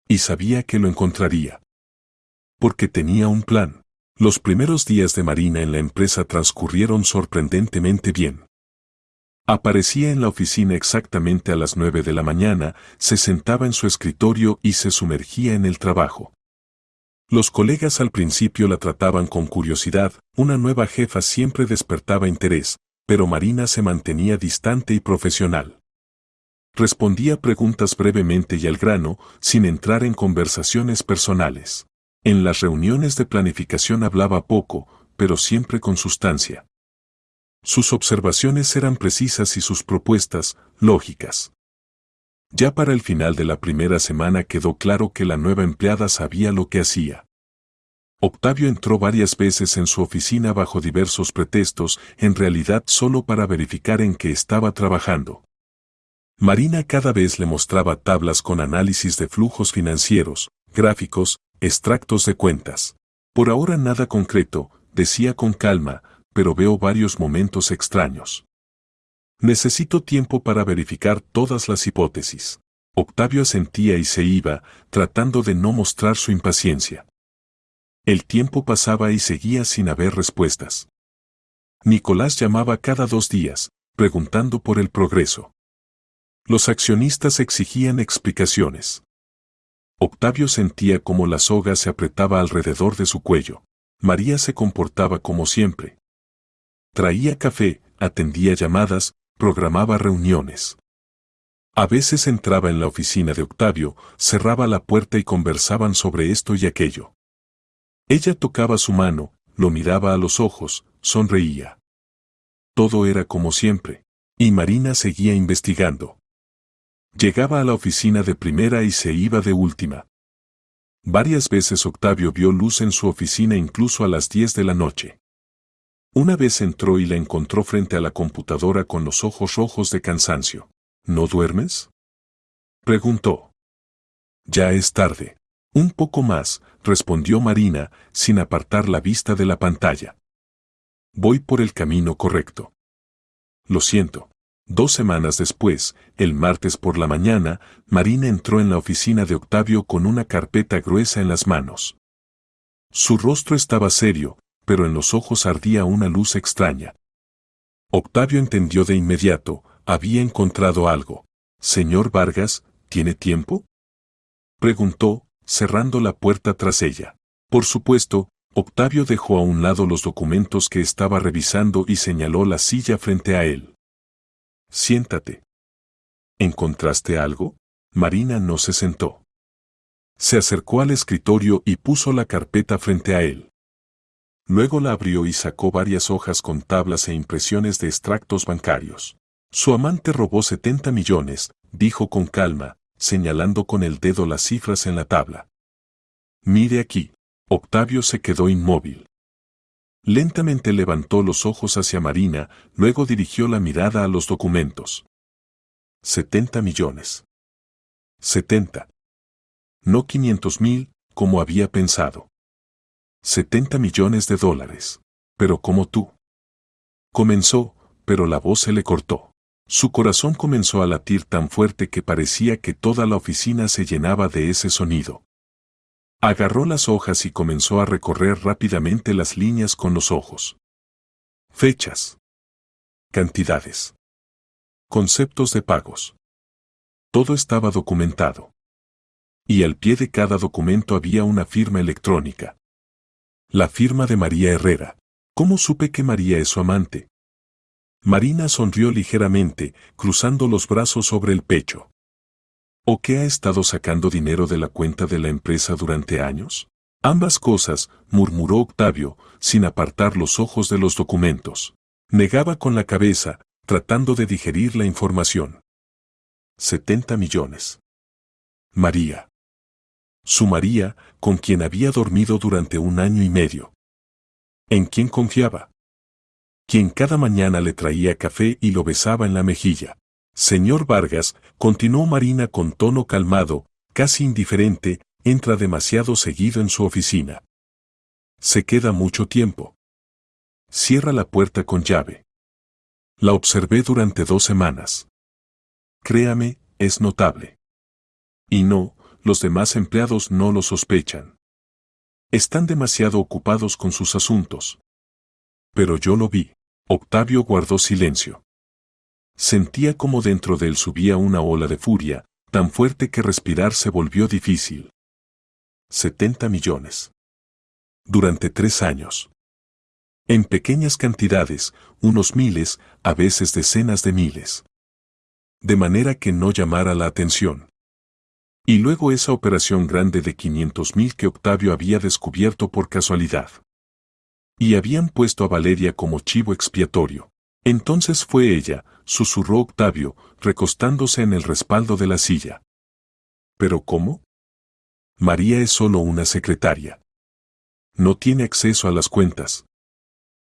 Y sabía que lo encontraría. Porque tenía un plan. Los primeros días de Marina en la empresa transcurrieron sorprendentemente bien. Aparecía en la oficina exactamente a las 9 de la mañana, se sentaba en su escritorio y se sumergía en el trabajo. Los colegas al principio la trataban con curiosidad, una nueva jefa siempre despertaba interés, pero Marina se mantenía distante y profesional. Respondía preguntas brevemente y al grano, sin entrar en conversaciones personales. En las reuniones de planificación hablaba poco, pero siempre con sustancia. Sus observaciones eran precisas y sus propuestas, lógicas. Ya para el final de la primera semana quedó claro que la nueva empleada sabía lo que hacía. Octavio entró varias veces en su oficina bajo diversos pretextos, en realidad solo para verificar en qué estaba trabajando. Marina cada vez le mostraba tablas con análisis de flujos financieros, gráficos, extractos de cuentas. Por ahora nada concreto, decía con calma, pero veo varios momentos extraños. Necesito tiempo para verificar todas las hipótesis. Octavio asentía y se iba, tratando de no mostrar su impaciencia. El tiempo pasaba y seguía sin haber respuestas. Nicolás llamaba cada 2 días, preguntando por el progreso. Los accionistas exigían explicaciones. Octavio sentía como la soga se apretaba alrededor de su cuello. María se comportaba como siempre. Traía café, atendía llamadas, programaba reuniones. A veces entraba en la oficina de Octavio, cerraba la puerta y conversaban sobre esto y aquello. Ella tocaba su mano, lo miraba a los ojos, sonreía. Todo era como siempre, y Marina seguía investigando. Llegaba a la oficina de primera y se iba de última. Varias veces Octavio vio luz en su oficina incluso a las 10 de la noche. Una vez entró y la encontró frente a la computadora con los ojos rojos de cansancio. ¿No duermes?, preguntó. Ya es tarde. Un poco más, respondió Marina, sin apartar la vista de la pantalla. Voy por el camino correcto. Lo siento. 2 semanas después, el martes por la mañana, Marina entró en la oficina de Octavio con una carpeta gruesa en las manos. Su rostro estaba serio, pero en los ojos ardía una luz extraña. Octavio entendió de inmediato, había encontrado algo. «Señor Vargas, ¿tiene tiempo?», preguntó, cerrando la puerta tras ella. Por supuesto, Octavio dejó a un lado los documentos que estaba revisando y señaló la silla frente a él. «Siéntate». «¿Encontraste algo?». Marina no se sentó. Se acercó al escritorio y puso la carpeta frente a él. Luego la abrió y sacó varias hojas con tablas e impresiones de extractos bancarios. Su amante robó 70 millones, dijo con calma, señalando con el dedo las cifras en la tabla. Mire aquí. Octavio se quedó inmóvil. Lentamente levantó los ojos hacia Marina, luego dirigió la mirada a los documentos. 70 millones. 70. No 500.000, como había pensado. 70 millones de dólares. Pero como tú. Comenzó, pero la voz se le cortó. Su corazón comenzó a latir tan fuerte que parecía que toda la oficina se llenaba de ese sonido. Agarró las hojas y comenzó a recorrer rápidamente las líneas con los ojos. Fechas. Cantidades. Conceptos de pagos. Todo estaba documentado. Y al pie de cada documento había una firma electrónica. La firma de María Herrera. ¿Cómo supe que María es su amante? Marina sonrió ligeramente, cruzando los brazos sobre el pecho. ¿O que ha estado sacando dinero de la cuenta de la empresa durante años? Ambas cosas, murmuró Octavio, sin apartar los ojos de los documentos. Negaba con la cabeza, tratando de digerir la información. 70 millones. María. Su María, con quien había dormido durante 1 año y medio. ¿En quién confiaba? Quien cada mañana le traía café y lo besaba en la mejilla. Señor Vargas, continuó Marina con tono calmado, casi indiferente, entra demasiado seguido en su oficina. Se queda mucho tiempo. Cierra la puerta con llave. La observé durante 2 semanas. Créame, es notable. Y no, los demás empleados no lo sospechan. Están demasiado ocupados con sus asuntos. Pero yo lo vi. Octavio guardó silencio. Sentía como dentro de él subía una ola de furia, tan fuerte que respirar se volvió difícil. 70 millones. Durante 3 años. En pequeñas cantidades, unos miles, a veces decenas de miles. De manera que no llamara la atención. Y luego esa operación grande de 500.000 que Octavio había descubierto por casualidad. Y habían puesto a Valeria como chivo expiatorio. Entonces fue ella, susurró Octavio, recostándose en el respaldo de la silla. ¿Pero cómo? María es solo una secretaria. No tiene acceso a las cuentas.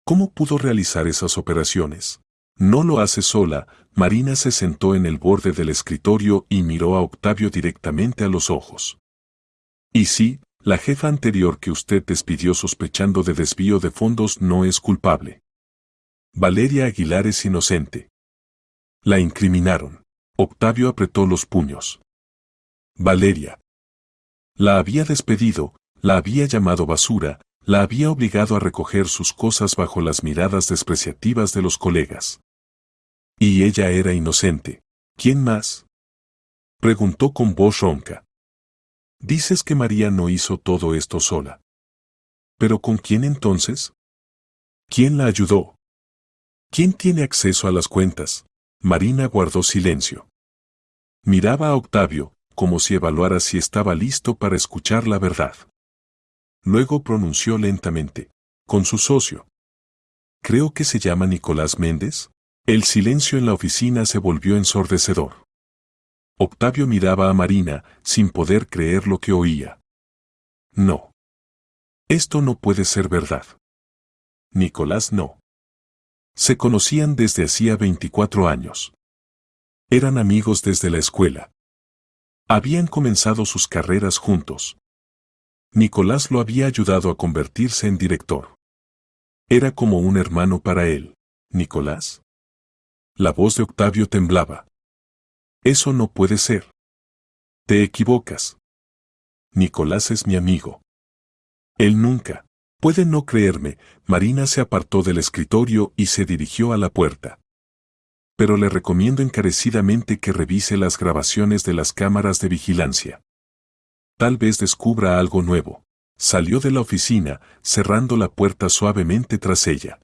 ¿Cómo pudo realizar esas operaciones? No lo hace sola. Marina se sentó en el borde del escritorio y miró a Octavio directamente a los ojos. Y sí, la jefa anterior que usted despidió sospechando de desvío de fondos no es culpable. Valeria Aguilar es inocente. La incriminaron. Octavio apretó los puños. Valeria. La había despedido, la había llamado basura, la había obligado a recoger sus cosas bajo las miradas despreciativas de los colegas. Y ella era inocente. ¿Quién más? Preguntó con voz ronca. Dices que María no hizo todo esto sola. ¿Pero con quién entonces? ¿Quién la ayudó? ¿Quién tiene acceso a las cuentas? Marina guardó silencio. Miraba a Octavio, como si evaluara si estaba listo para escuchar la verdad. Luego pronunció lentamente, con su socio. Creo que se llama Nicolás Méndez. El silencio en la oficina se volvió ensordecedor. Octavio miraba a Marina, sin poder creer lo que oía. No. Esto no puede ser verdad. Nicolás no. Se conocían desde hacía 24 años. Eran amigos desde la escuela. Habían comenzado sus carreras juntos. Nicolás lo había ayudado a convertirse en director. Era como un hermano para él. ¿Nicolás? La voz de Octavio temblaba. Eso no puede ser. Te equivocas. Nicolás es mi amigo. Él nunca. Puede no creerme. Marina se apartó del escritorio y se dirigió a la puerta. Pero le recomiendo encarecidamente que revise las grabaciones de las cámaras de vigilancia. Tal vez descubra algo nuevo. Salió de la oficina, cerrando la puerta suavemente tras ella.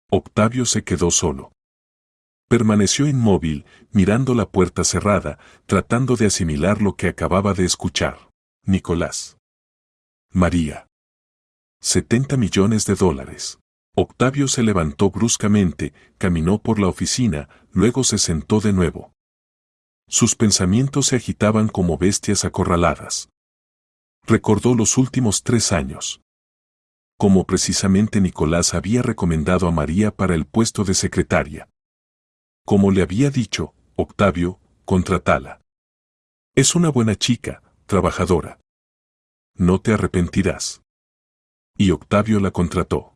Octavio se quedó solo. Permaneció inmóvil, mirando la puerta cerrada, tratando de asimilar lo que acababa de escuchar. Nicolás. María. 70 millones de dólares. Octavio se levantó bruscamente, caminó por la oficina, luego se sentó de nuevo. Sus pensamientos se agitaban como bestias acorraladas. Recordó los últimos 3 años. Cómo precisamente Nicolás había recomendado a María para el puesto de secretaria. Como le había dicho, Octavio, contratala. Es una buena chica, trabajadora. No te arrepentirás. Y Octavio la contrató.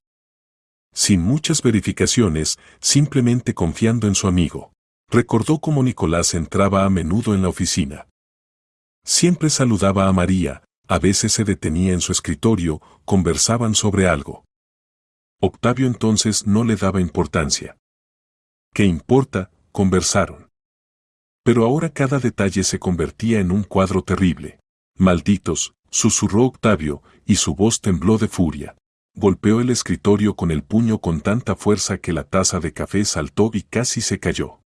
Sin muchas verificaciones, simplemente confiando en su amigo. Recordó cómo Nicolás entraba a menudo en la oficina. Siempre saludaba a María, a veces se detenía en su escritorio, conversaban sobre algo. Octavio entonces no le daba importancia. ¿Qué importa? Conversaron. Pero ahora cada detalle se convertía en un cuadro terrible. Malditos, susurró Octavio, y su voz tembló de furia. Golpeó el escritorio con el puño con tanta fuerza que la taza de café saltó y casi se cayó.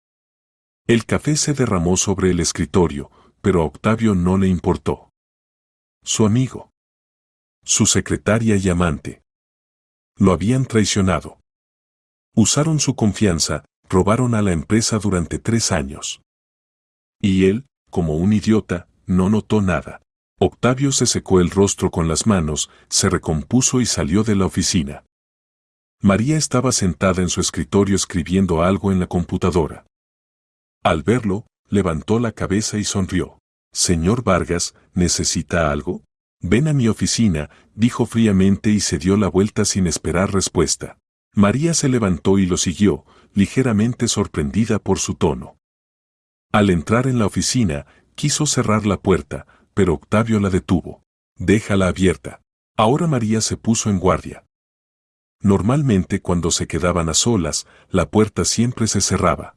El café se derramó sobre el escritorio, pero a Octavio no le importó. Su amigo. Su secretaria y amante. Lo habían traicionado. Usaron su confianza, robaron a la empresa durante 3 años. Y él, como un idiota, no notó nada. Octavio se secó el rostro con las manos, se recompuso y salió de la oficina. María estaba sentada en su escritorio escribiendo algo en la computadora. Al verlo, levantó la cabeza y sonrió. Señor Vargas, ¿necesita algo? Ven a mi oficina, dijo fríamente y se dio la vuelta sin esperar respuesta. María se levantó y lo siguió, ligeramente sorprendida por su tono. Al entrar en la oficina, quiso cerrar la puerta, pero Octavio la detuvo. Déjala abierta. Ahora María se puso en guardia. Normalmente cuando se quedaban a solas, la puerta siempre se cerraba.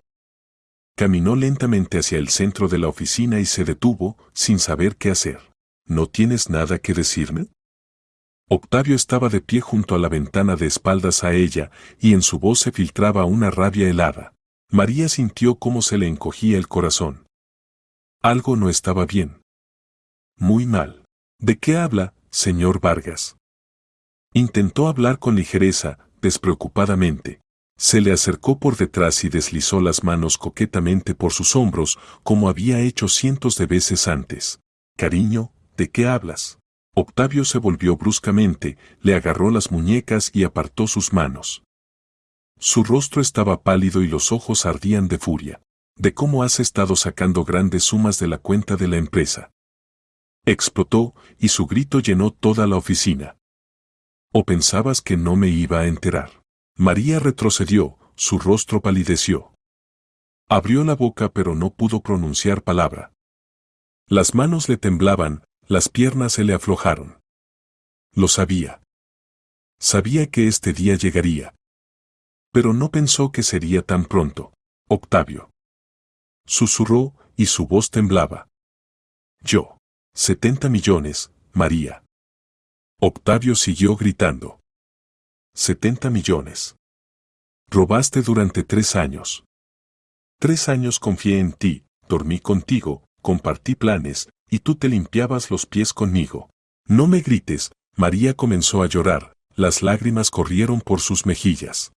Caminó lentamente hacia el centro de la oficina y se detuvo, sin saber qué hacer. ¿No tienes nada que decirme? Octavio estaba de pie junto a la ventana de espaldas a ella, y en su voz se filtraba una rabia helada. María sintió cómo se le encogía el corazón. Algo no estaba bien. Muy mal. ¿De qué habla, señor Vargas? Intentó hablar con ligereza, despreocupadamente. Se le acercó por detrás y deslizó las manos coquetamente por sus hombros, como había hecho cientos de veces antes. Cariño, ¿de qué hablas? Octavio se volvió bruscamente, le agarró las muñecas y apartó sus manos. Su rostro estaba pálido y los ojos ardían de furia. ¿De cómo has estado sacando grandes sumas de la cuenta de la empresa? Explotó, y su grito llenó toda la oficina. ¿O pensabas que no me iba a enterar? María retrocedió, su rostro palideció. Abrió la boca pero no pudo pronunciar palabra. Las manos le temblaban, las piernas se le aflojaron. Lo sabía. Sabía que este día llegaría. Pero no pensó que sería tan pronto. Octavio. Susurró, y su voz temblaba. Yo. 70 millones, María. Octavio siguió gritando. 70 millones. Robaste durante 3 años. 3 años confié en ti, dormí contigo, compartí planes, y tú te limpiabas los pies conmigo. No me grites, María comenzó a llorar, las lágrimas corrieron por sus mejillas.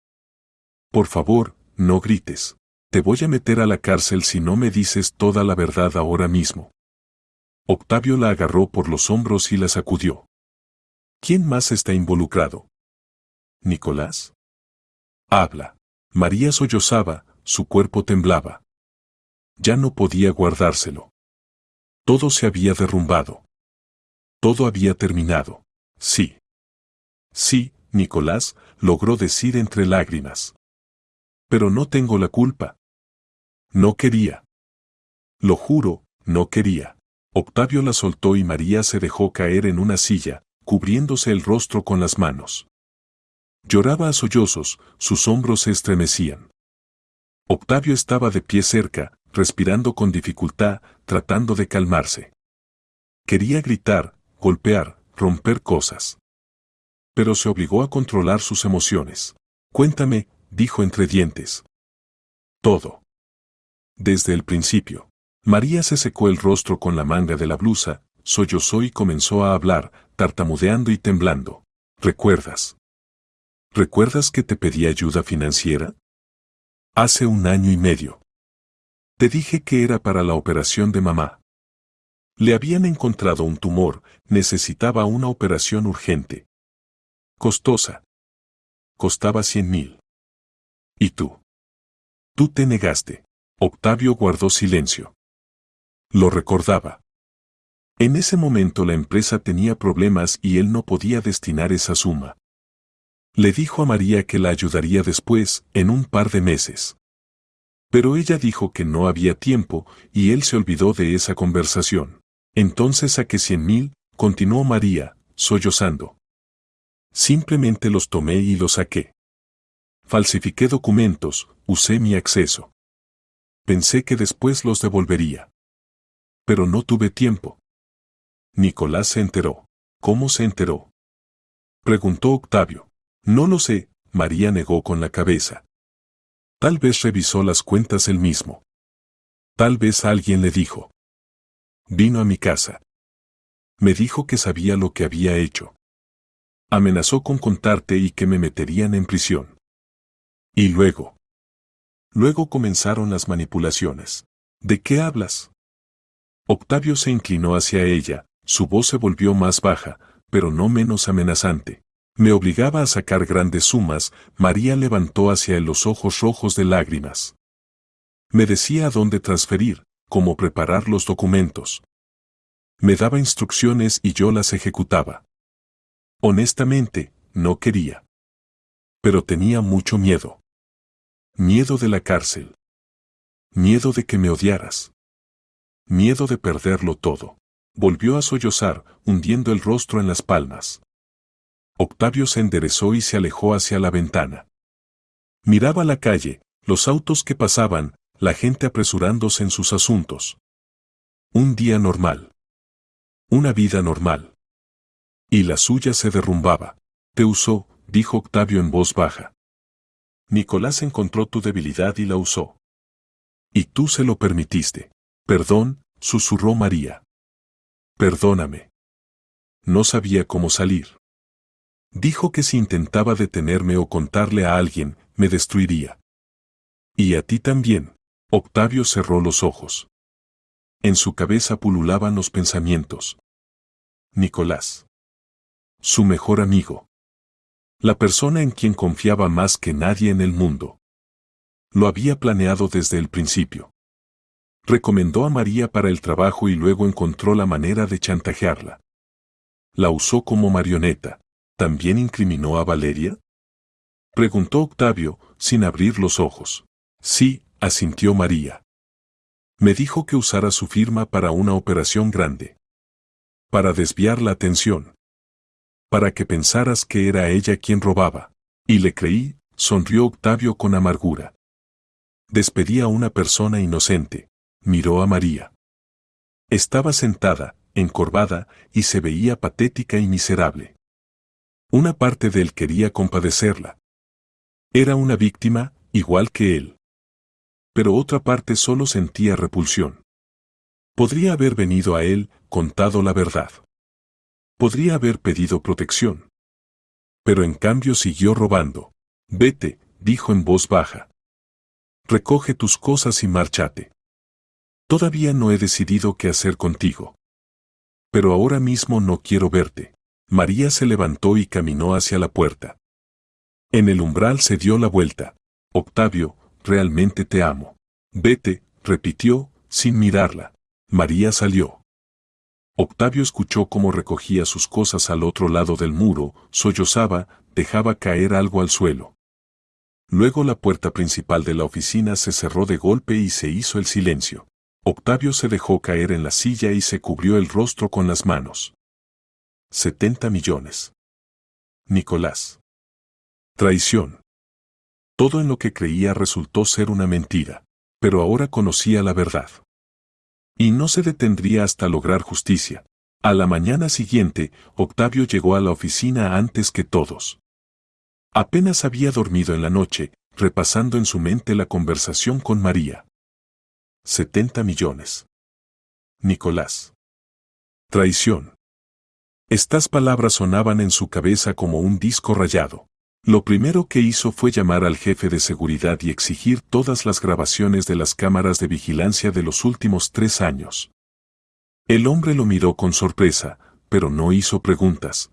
Por favor, no grites. Te voy a meter a la cárcel si no me dices toda la verdad ahora mismo. Octavio la agarró por los hombros y la sacudió. ¿Quién más está involucrado? ¿Nicolás? Habla. María sollozaba, su cuerpo temblaba. Ya no podía guardárselo. Todo se había derrumbado. Todo había terminado. Sí. Sí, Nicolás, logró decir entre lágrimas. Pero no tengo la culpa. No quería. Lo juro, no quería. Octavio la soltó y María se dejó caer en una silla, cubriéndose el rostro con las manos. Lloraba a sollozos, sus hombros se estremecían. Octavio estaba de pie cerca, respirando con dificultad, tratando de calmarse. Quería gritar, golpear, romper cosas. Pero se obligó a controlar sus emociones. Cuéntame, dijo entre dientes. Todo. Desde el principio. María se secó el rostro con la manga de la blusa, sollozó y comenzó a hablar, tartamudeando y temblando. ¿Recuerdas? ¿Recuerdas que te pedí ayuda financiera? Hace 1 año y medio. Te dije que era para la operación de mamá. Le habían encontrado un tumor, necesitaba una operación urgente. Costosa. Costaba 100.000. ¿Y tú? Tú te negaste. Octavio guardó silencio. Lo recordaba. En ese momento la empresa tenía problemas y él no podía destinar esa suma. Le dijo a María que la ayudaría después, en un par de meses. Pero ella dijo que no había tiempo, y él se olvidó de esa conversación. Entonces saqué 100.000, continuó María, sollozando. Simplemente los tomé y los saqué. Falsifiqué documentos, usé mi acceso. Pensé que después los devolvería. Pero no tuve tiempo. Nicolás se enteró. ¿Cómo se enteró? Preguntó Octavio. No lo sé, María negó con la cabeza. Tal vez revisó las cuentas él mismo. Tal vez alguien le dijo. Vino a mi casa. Me dijo que sabía lo que había hecho. Amenazó con contarte y que me meterían en prisión. Y luego. Luego comenzaron las manipulaciones. ¿De qué hablas? Octavio se inclinó hacia ella, su voz se volvió más baja, pero no menos amenazante. Me obligaba a sacar grandes sumas, María levantó hacia él los ojos rojos de lágrimas. Me decía a dónde transferir, cómo preparar los documentos. Me daba instrucciones y yo las ejecutaba. Honestamente, no quería. Pero tenía mucho miedo. Miedo de la cárcel. Miedo de que me odiaras. Miedo de perderlo todo. Volvió a sollozar, hundiendo el rostro en las palmas. Octavio se enderezó y se alejó hacia la ventana. Miraba la calle, los autos que pasaban, la gente apresurándose en sus asuntos. Un día normal. Una vida normal. Y la suya se derrumbaba. Te usó, dijo Octavio en voz baja. Nicolás encontró tu debilidad y la usó. Y tú se lo permitiste. Perdón, susurró María. Perdóname. No sabía cómo salir. Dijo que si intentaba detenerme o contarle a alguien, me destruiría. Y a ti también. Octavio cerró los ojos. En su cabeza pululaban los pensamientos. Nicolás. Su mejor amigo. La persona en quien confiaba más que nadie en el mundo. Lo había planeado desde el principio. Recomendó a María para el trabajo y luego encontró la manera de chantajearla. La usó como marioneta. ¿También incriminó a Valeria? Preguntó Octavio, sin abrir los ojos. Sí, asintió María. Me dijo que usara su firma para una operación grande. Para desviar la atención. Para que pensaras que era ella quien robaba. Y le creí, sonrió Octavio con amargura. Despedí a una persona inocente. Miró a María. Estaba sentada, encorvada, y se veía patética y miserable. Una parte de él quería compadecerla. Era una víctima, igual que él. Pero otra parte solo sentía repulsión. Podría haber venido a él, contado la verdad. Podría haber pedido protección. Pero en cambio siguió robando. Vete, dijo en voz baja. Recoge tus cosas y márchate. Todavía no he decidido qué hacer contigo. Pero ahora mismo no quiero verte. María se levantó y caminó hacia la puerta. En el umbral se dio la vuelta. Octavio, realmente te amo. Vete, repitió, sin mirarla. María salió. Octavio escuchó cómo recogía sus cosas al otro lado del muro, sollozaba, dejaba caer algo al suelo. Luego la puerta principal de la oficina se cerró de golpe y se hizo el silencio. Octavio se dejó caer en la silla y se cubrió el rostro con las manos. 70 millones. Nicolás. Traición. Todo en lo que creía resultó ser una mentira, pero ahora conocía la verdad. Y no se detendría hasta lograr justicia. A la mañana siguiente, Octavio llegó a la oficina antes que todos. Apenas había dormido en la noche, repasando en su mente la conversación con María. 70 millones. Nicolás. Traición. Estas palabras sonaban en su cabeza como un disco rayado. Lo primero que hizo fue llamar al jefe de seguridad y exigir todas las grabaciones de las cámaras de vigilancia de los últimos 3 años. El hombre lo miró con sorpresa, pero no hizo preguntas.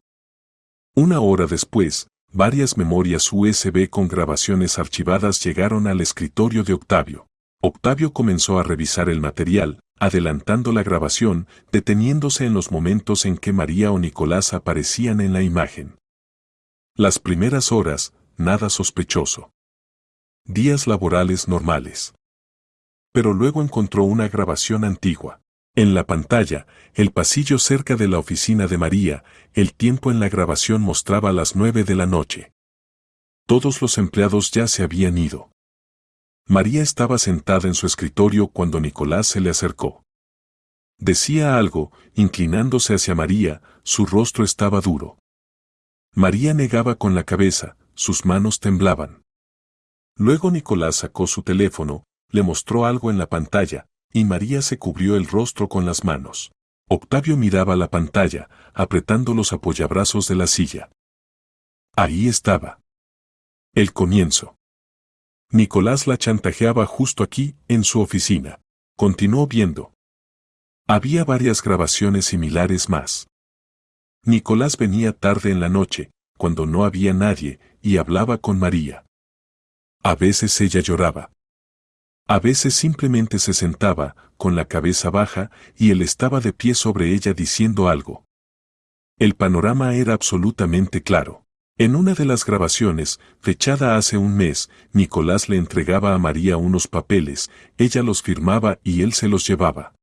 Una hora después, varias memorias USB con grabaciones archivadas llegaron al escritorio de Octavio. Octavio comenzó a revisar el material, adelantando la grabación, deteniéndose en los momentos en que María o Nicolás aparecían en la imagen. Las primeras horas, nada sospechoso. Días laborales normales. Pero luego encontró una grabación antigua. En la pantalla, el pasillo cerca de la oficina de María, el tiempo en la grabación mostraba las 9 de la noche. Todos los empleados ya se habían ido. María estaba sentada en su escritorio cuando Nicolás se le acercó. Decía algo, inclinándose hacia María, su rostro estaba duro. María negaba con la cabeza, sus manos temblaban. Luego Nicolás sacó su teléfono, le mostró algo en la pantalla, y María se cubrió el rostro con las manos. Octavio miraba la pantalla, apretando los apoyabrazos de la silla. Ahí estaba. El comienzo. Nicolás la chantajeaba justo aquí, en su oficina. Continuó viendo. Había varias grabaciones similares más. Nicolás venía tarde en la noche, cuando no había nadie, y hablaba con María. A veces ella lloraba. A veces simplemente se sentaba, con la cabeza baja, y él estaba de pie sobre ella diciendo algo. El panorama era absolutamente claro. En una de las grabaciones, fechada hace un mes, Nicolás le entregaba a María unos papeles, ella los firmaba y él se los llevaba.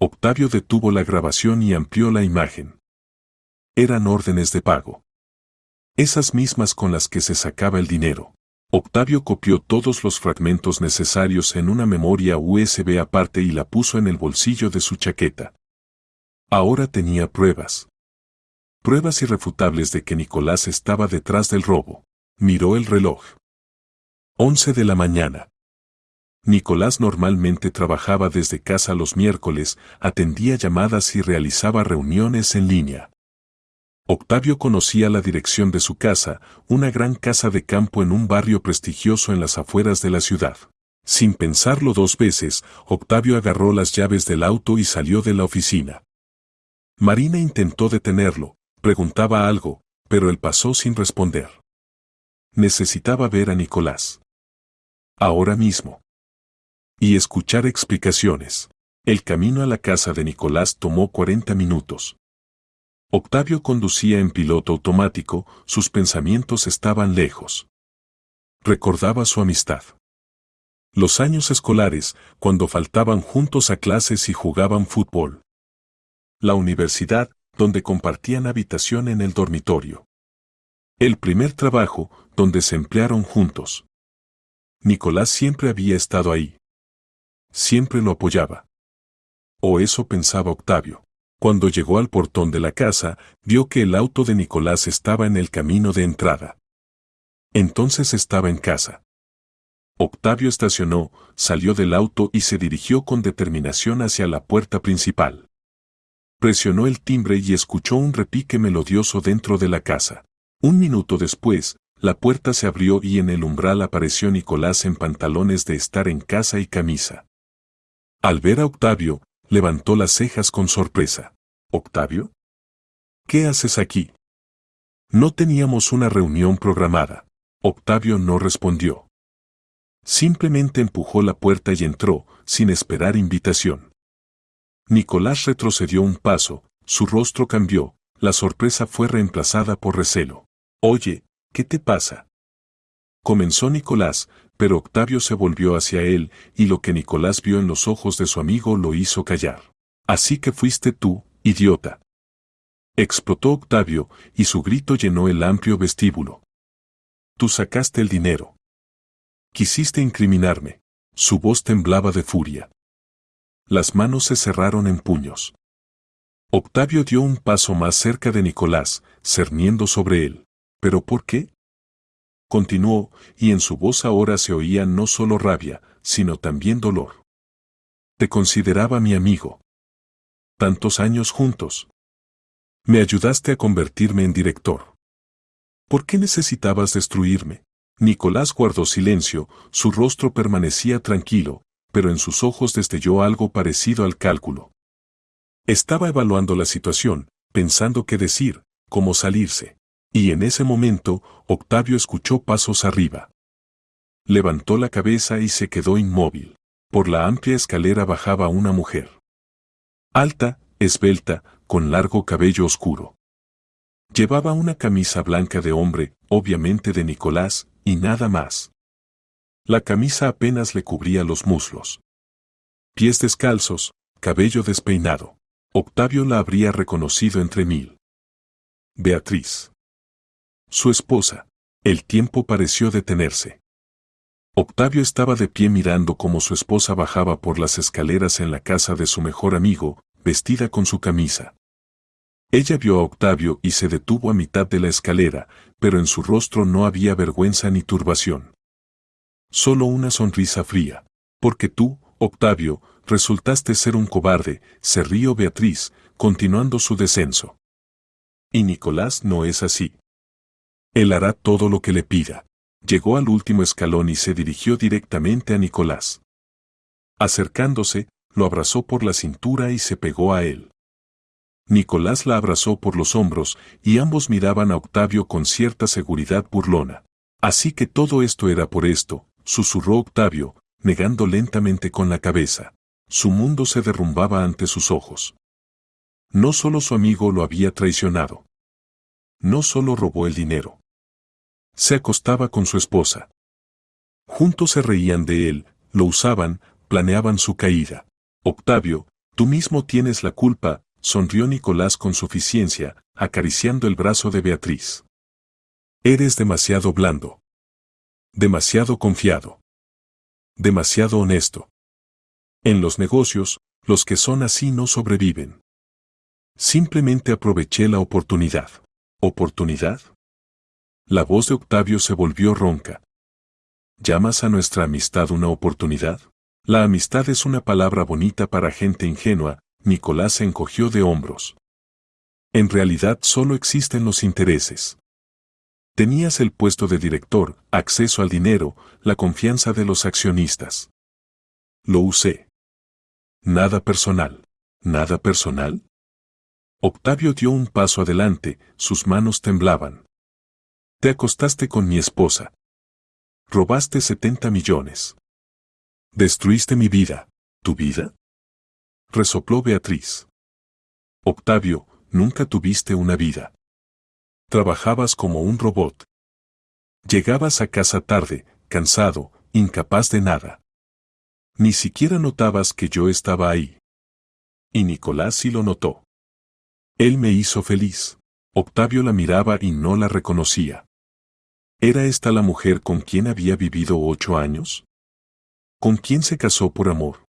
Octavio detuvo la grabación y amplió la imagen. Eran órdenes de pago. Esas mismas con las que se sacaba el dinero. Octavio copió todos los fragmentos necesarios en una memoria USB aparte y la puso en el bolsillo de su chaqueta. Ahora tenía pruebas. Pruebas irrefutables de que Nicolás estaba detrás del robo. Miró el reloj. 11 de la mañana. Nicolás normalmente trabajaba desde casa los miércoles, atendía llamadas y realizaba reuniones en línea. Octavio conocía la dirección de su casa, una gran casa de campo en un barrio prestigioso en las afueras de la ciudad. Sin pensarlo dos veces, Octavio agarró las llaves del auto y salió de la oficina. Marina intentó detenerlo, preguntaba algo, pero él pasó sin responder. Necesitaba ver a Nicolás. Ahora mismo. Y escuchar explicaciones. El camino a la casa de Nicolás tomó 40 minutos. Octavio conducía en piloto automático, sus pensamientos estaban lejos. Recordaba su amistad. Los años escolares, cuando faltaban juntos a clases y jugaban fútbol. La universidad, donde compartían habitación en el dormitorio. El primer trabajo, donde se emplearon juntos. Nicolás siempre había estado ahí. Siempre lo apoyaba. O eso pensaba Octavio. Cuando llegó al portón de la casa, vio que el auto de Nicolás estaba en el camino de entrada. Entonces estaba en casa. Octavio estacionó, salió del auto y se dirigió con determinación hacia la puerta principal. Presionó el timbre y escuchó un repique melodioso dentro de la casa. Un minuto después, la puerta se abrió y en el umbral apareció Nicolás en pantalones de estar en casa y camisa. Al ver a Octavio, levantó las cejas con sorpresa. ¿Octavio? ¿Qué haces aquí? No teníamos una reunión programada. Octavio no respondió. Simplemente empujó la puerta y entró, sin esperar invitación. Nicolás retrocedió un paso, su rostro cambió, la sorpresa fue reemplazada por recelo. Oye, ¿qué te pasa? Comenzó Nicolás, pero Octavio se volvió hacia él, y lo que Nicolás vio en los ojos de su amigo lo hizo callar. Así que fuiste tú, idiota. Explotó Octavio, y su grito llenó el amplio vestíbulo. Tú sacaste el dinero. Quisiste incriminarme. Su voz temblaba de furia. Las manos se cerraron en puños. Octavio dio un paso más cerca de Nicolás, cerniendo sobre él. ¿Pero por qué? Continuó, y en su voz ahora se oía no solo rabia, sino también dolor. Te consideraba mi amigo. Tantos años juntos. Me ayudaste a convertirme en director. ¿Por qué necesitabas destruirme? Nicolás guardó silencio, su rostro permanecía tranquilo, pero en sus ojos destelló algo parecido al cálculo. Estaba evaluando la situación, pensando qué decir, cómo salirse. Y en ese momento, Octavio escuchó pasos arriba. Levantó la cabeza y se quedó inmóvil. Por la amplia escalera bajaba una mujer. Alta, esbelta, con largo cabello oscuro. Llevaba una camisa blanca de hombre, obviamente de Nicolás, y nada más. La camisa apenas le cubría los muslos. Pies descalzos, cabello despeinado. Octavio la habría reconocido entre mil. Beatriz. Su esposa. El tiempo pareció detenerse. Octavio estaba de pie mirando cómo su esposa bajaba por las escaleras en la casa de su mejor amigo, vestida con su camisa. Ella vio a Octavio y se detuvo a mitad de la escalera, pero en su rostro no había vergüenza ni turbación. Solo una sonrisa fría. Porque tú, Octavio, resultaste ser un cobarde, se rió Beatriz, continuando su descenso. Y Nicolás no es así. Él hará todo lo que le pida. Llegó al último escalón y se dirigió directamente a Nicolás. Acercándose, lo abrazó por la cintura y se pegó a él. Nicolás la abrazó por los hombros y ambos miraban a Octavio con cierta seguridad burlona. Así que todo esto era por esto, susurró Octavio, negando lentamente con la cabeza. Su mundo se derrumbaba ante sus ojos. No solo su amigo lo había traicionado. No solo robó el dinero. Se acostaba con su esposa. Juntos se reían de él, lo usaban, planeaban su caída. Octavio, tú mismo tienes la culpa, sonrió Nicolás con suficiencia, acariciando el brazo de Beatriz. Eres demasiado blando. Demasiado confiado. Demasiado honesto. En los negocios, los que son así no sobreviven. Simplemente aproveché la oportunidad. ¿Oportunidad? La voz de Octavio se volvió ronca. ¿Llamas a nuestra amistad una oportunidad? La amistad es una palabra bonita para gente ingenua. Nicolás se encogió de hombros. En realidad solo existen los intereses. Tenías el puesto de director, acceso al dinero, la confianza de los accionistas. Lo usé. Nada personal. ¿Nada personal? Octavio dio un paso adelante, sus manos temblaban. Te acostaste con mi esposa. Robaste 70 millones. Destruiste mi vida. ¿Tu vida? Resopló Beatriz. Octavio, nunca tuviste una vida. Trabajabas como un robot. Llegabas a casa tarde, cansado, incapaz de nada. Ni siquiera notabas que yo estaba ahí. Y Nicolás sí lo notó. Él me hizo feliz. Octavio la miraba y no la reconocía. ¿Era esta la mujer con quien había vivido 8 años? ¿Con quién se casó por amor?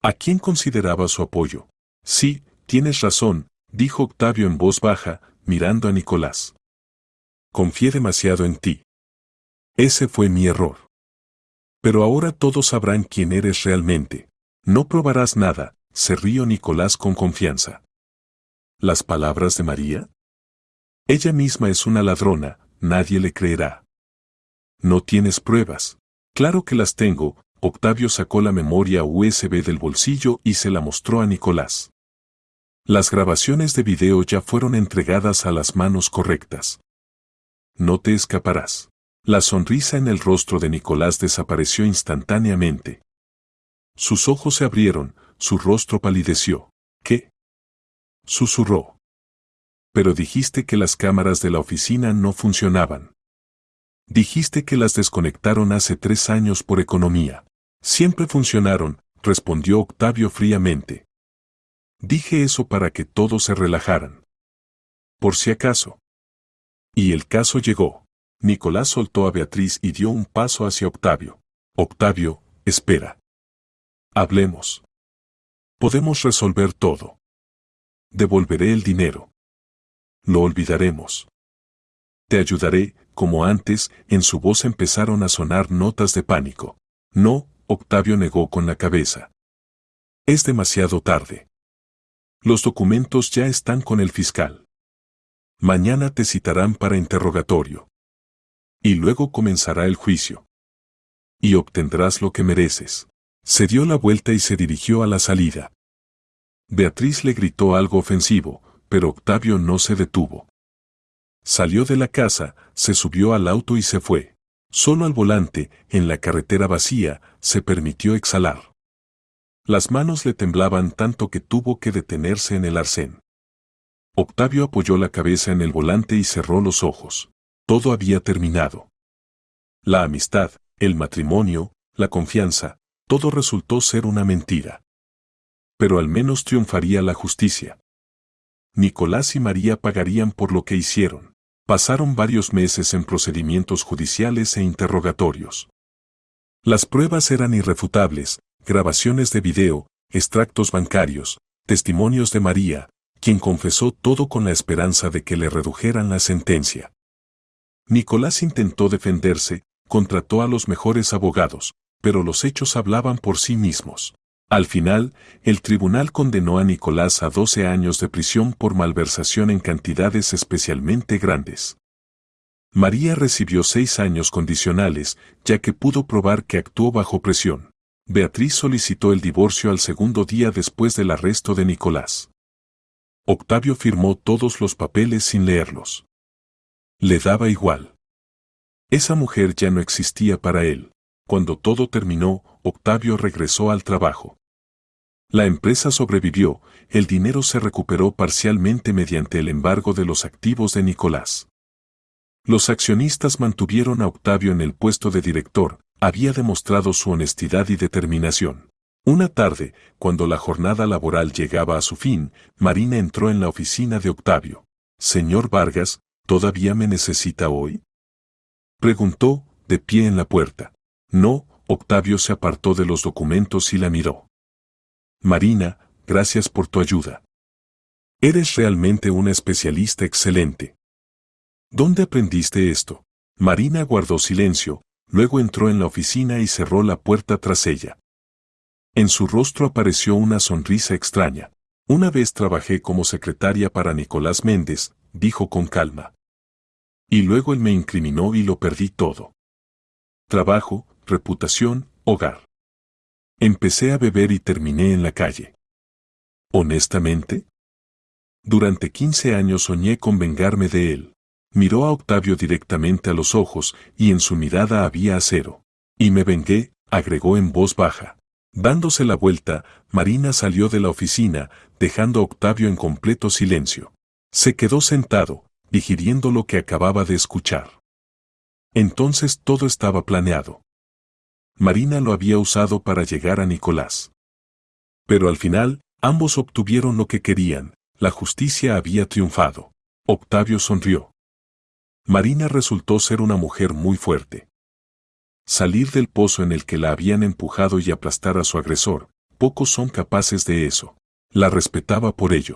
¿A quién consideraba su apoyo? Sí, tienes razón, dijo Octavio en voz baja, mirando a Nicolás. Confié demasiado en ti. Ese fue mi error. Pero ahora todos sabrán quién eres realmente. No probarás nada, se rió Nicolás con confianza. ¿Las palabras de María? Ella misma es una ladrona, nadie le creerá. ¿No tienes pruebas? Claro que las tengo. Octavio sacó la memoria USB del bolsillo y se la mostró a Nicolás. Las grabaciones de video ya fueron entregadas a las manos correctas. No te escaparás. La sonrisa en el rostro de Nicolás desapareció instantáneamente. Sus ojos se abrieron, su rostro palideció. ¿Qué? Susurró. Pero dijiste que las cámaras de la oficina no funcionaban. Dijiste que las desconectaron hace 3 años por economía. Siempre funcionaron, respondió Octavio fríamente. Dije eso para que todos se relajaran. Por si acaso. Y el caso llegó. Nicolás soltó a Beatriz y dio un paso hacia Octavio. Octavio, espera. Hablemos. Podemos resolver todo. Devolveré el dinero. Lo olvidaremos. Te ayudaré, como antes, en su voz empezaron a sonar notas de pánico. No, Octavio negó con la cabeza. Es demasiado tarde. Los documentos ya están con el fiscal. Mañana te citarán para interrogatorio. Y luego comenzará el juicio. Y obtendrás lo que mereces. Se dio la vuelta y se dirigió a la salida. Beatriz le gritó algo ofensivo, pero Octavio no se detuvo. Salió de la casa, se subió al auto y se fue. Solo al volante, en la carretera vacía, se permitió exhalar. Las manos le temblaban tanto que tuvo que detenerse en el arcén. Octavio apoyó la cabeza en el volante y cerró los ojos. Todo había terminado. La amistad, el matrimonio, la confianza, todo resultó ser una mentira. Pero al menos triunfaría la justicia. Nicolás y María pagarían por lo que hicieron. Pasaron varios meses en procedimientos judiciales e interrogatorios. Las pruebas eran irrefutables, grabaciones de video, extractos bancarios, testimonios de María, quien confesó todo con la esperanza de que le redujeran la sentencia. Nicolás intentó defenderse, contrató a los mejores abogados, pero los hechos hablaban por sí mismos. Al final, el tribunal condenó a Nicolás a 12 años de prisión por malversación en cantidades especialmente grandes. María recibió 6 años condicionales, ya que pudo probar que actuó bajo presión. Beatriz solicitó el divorcio al segundo día después del arresto de Nicolás. Octavio firmó todos los papeles sin leerlos. Le daba igual. Esa mujer ya no existía para él. Cuando todo terminó, Octavio regresó al trabajo. La empresa sobrevivió, el dinero se recuperó parcialmente mediante el embargo de los activos de Nicolás. Los accionistas mantuvieron a Octavio en el puesto de director, había demostrado su honestidad y determinación. Una tarde, cuando la jornada laboral llegaba a su fin, Marina entró en la oficina de Octavio. «Señor Vargas, ¿todavía me necesita hoy?», preguntó, de pie en la puerta. «No», Octavio se apartó de los documentos y la miró. «Marina, gracias por tu ayuda. Eres realmente una especialista excelente. ¿Dónde aprendiste esto?». Marina guardó silencio, luego entró en la oficina y cerró la puerta tras ella. En su rostro apareció una sonrisa extraña. Una vez trabajé como secretaria para Nicolás Méndez, dijo con calma. Y luego él me incriminó y lo perdí todo. Trabajo, reputación, hogar. Empecé a beber y terminé en la calle. ¿Honestamente? Durante 15 años soñé con vengarme de él. Miró a Octavio directamente a los ojos y en su mirada había acero. Y me vengué, agregó en voz baja. Dándose la vuelta, Marina salió de la oficina, dejando a Octavio en completo silencio. Se quedó sentado, digiriendo lo que acababa de escuchar. Entonces todo estaba planeado. Marina lo había usado para llegar a Nicolás. Pero al final, ambos obtuvieron lo que querían, la justicia había triunfado. Octavio sonrió. Marina resultó ser una mujer muy fuerte. Salir del pozo en el que la habían empujado y aplastar a su agresor, pocos son capaces de eso. La respetaba por ello.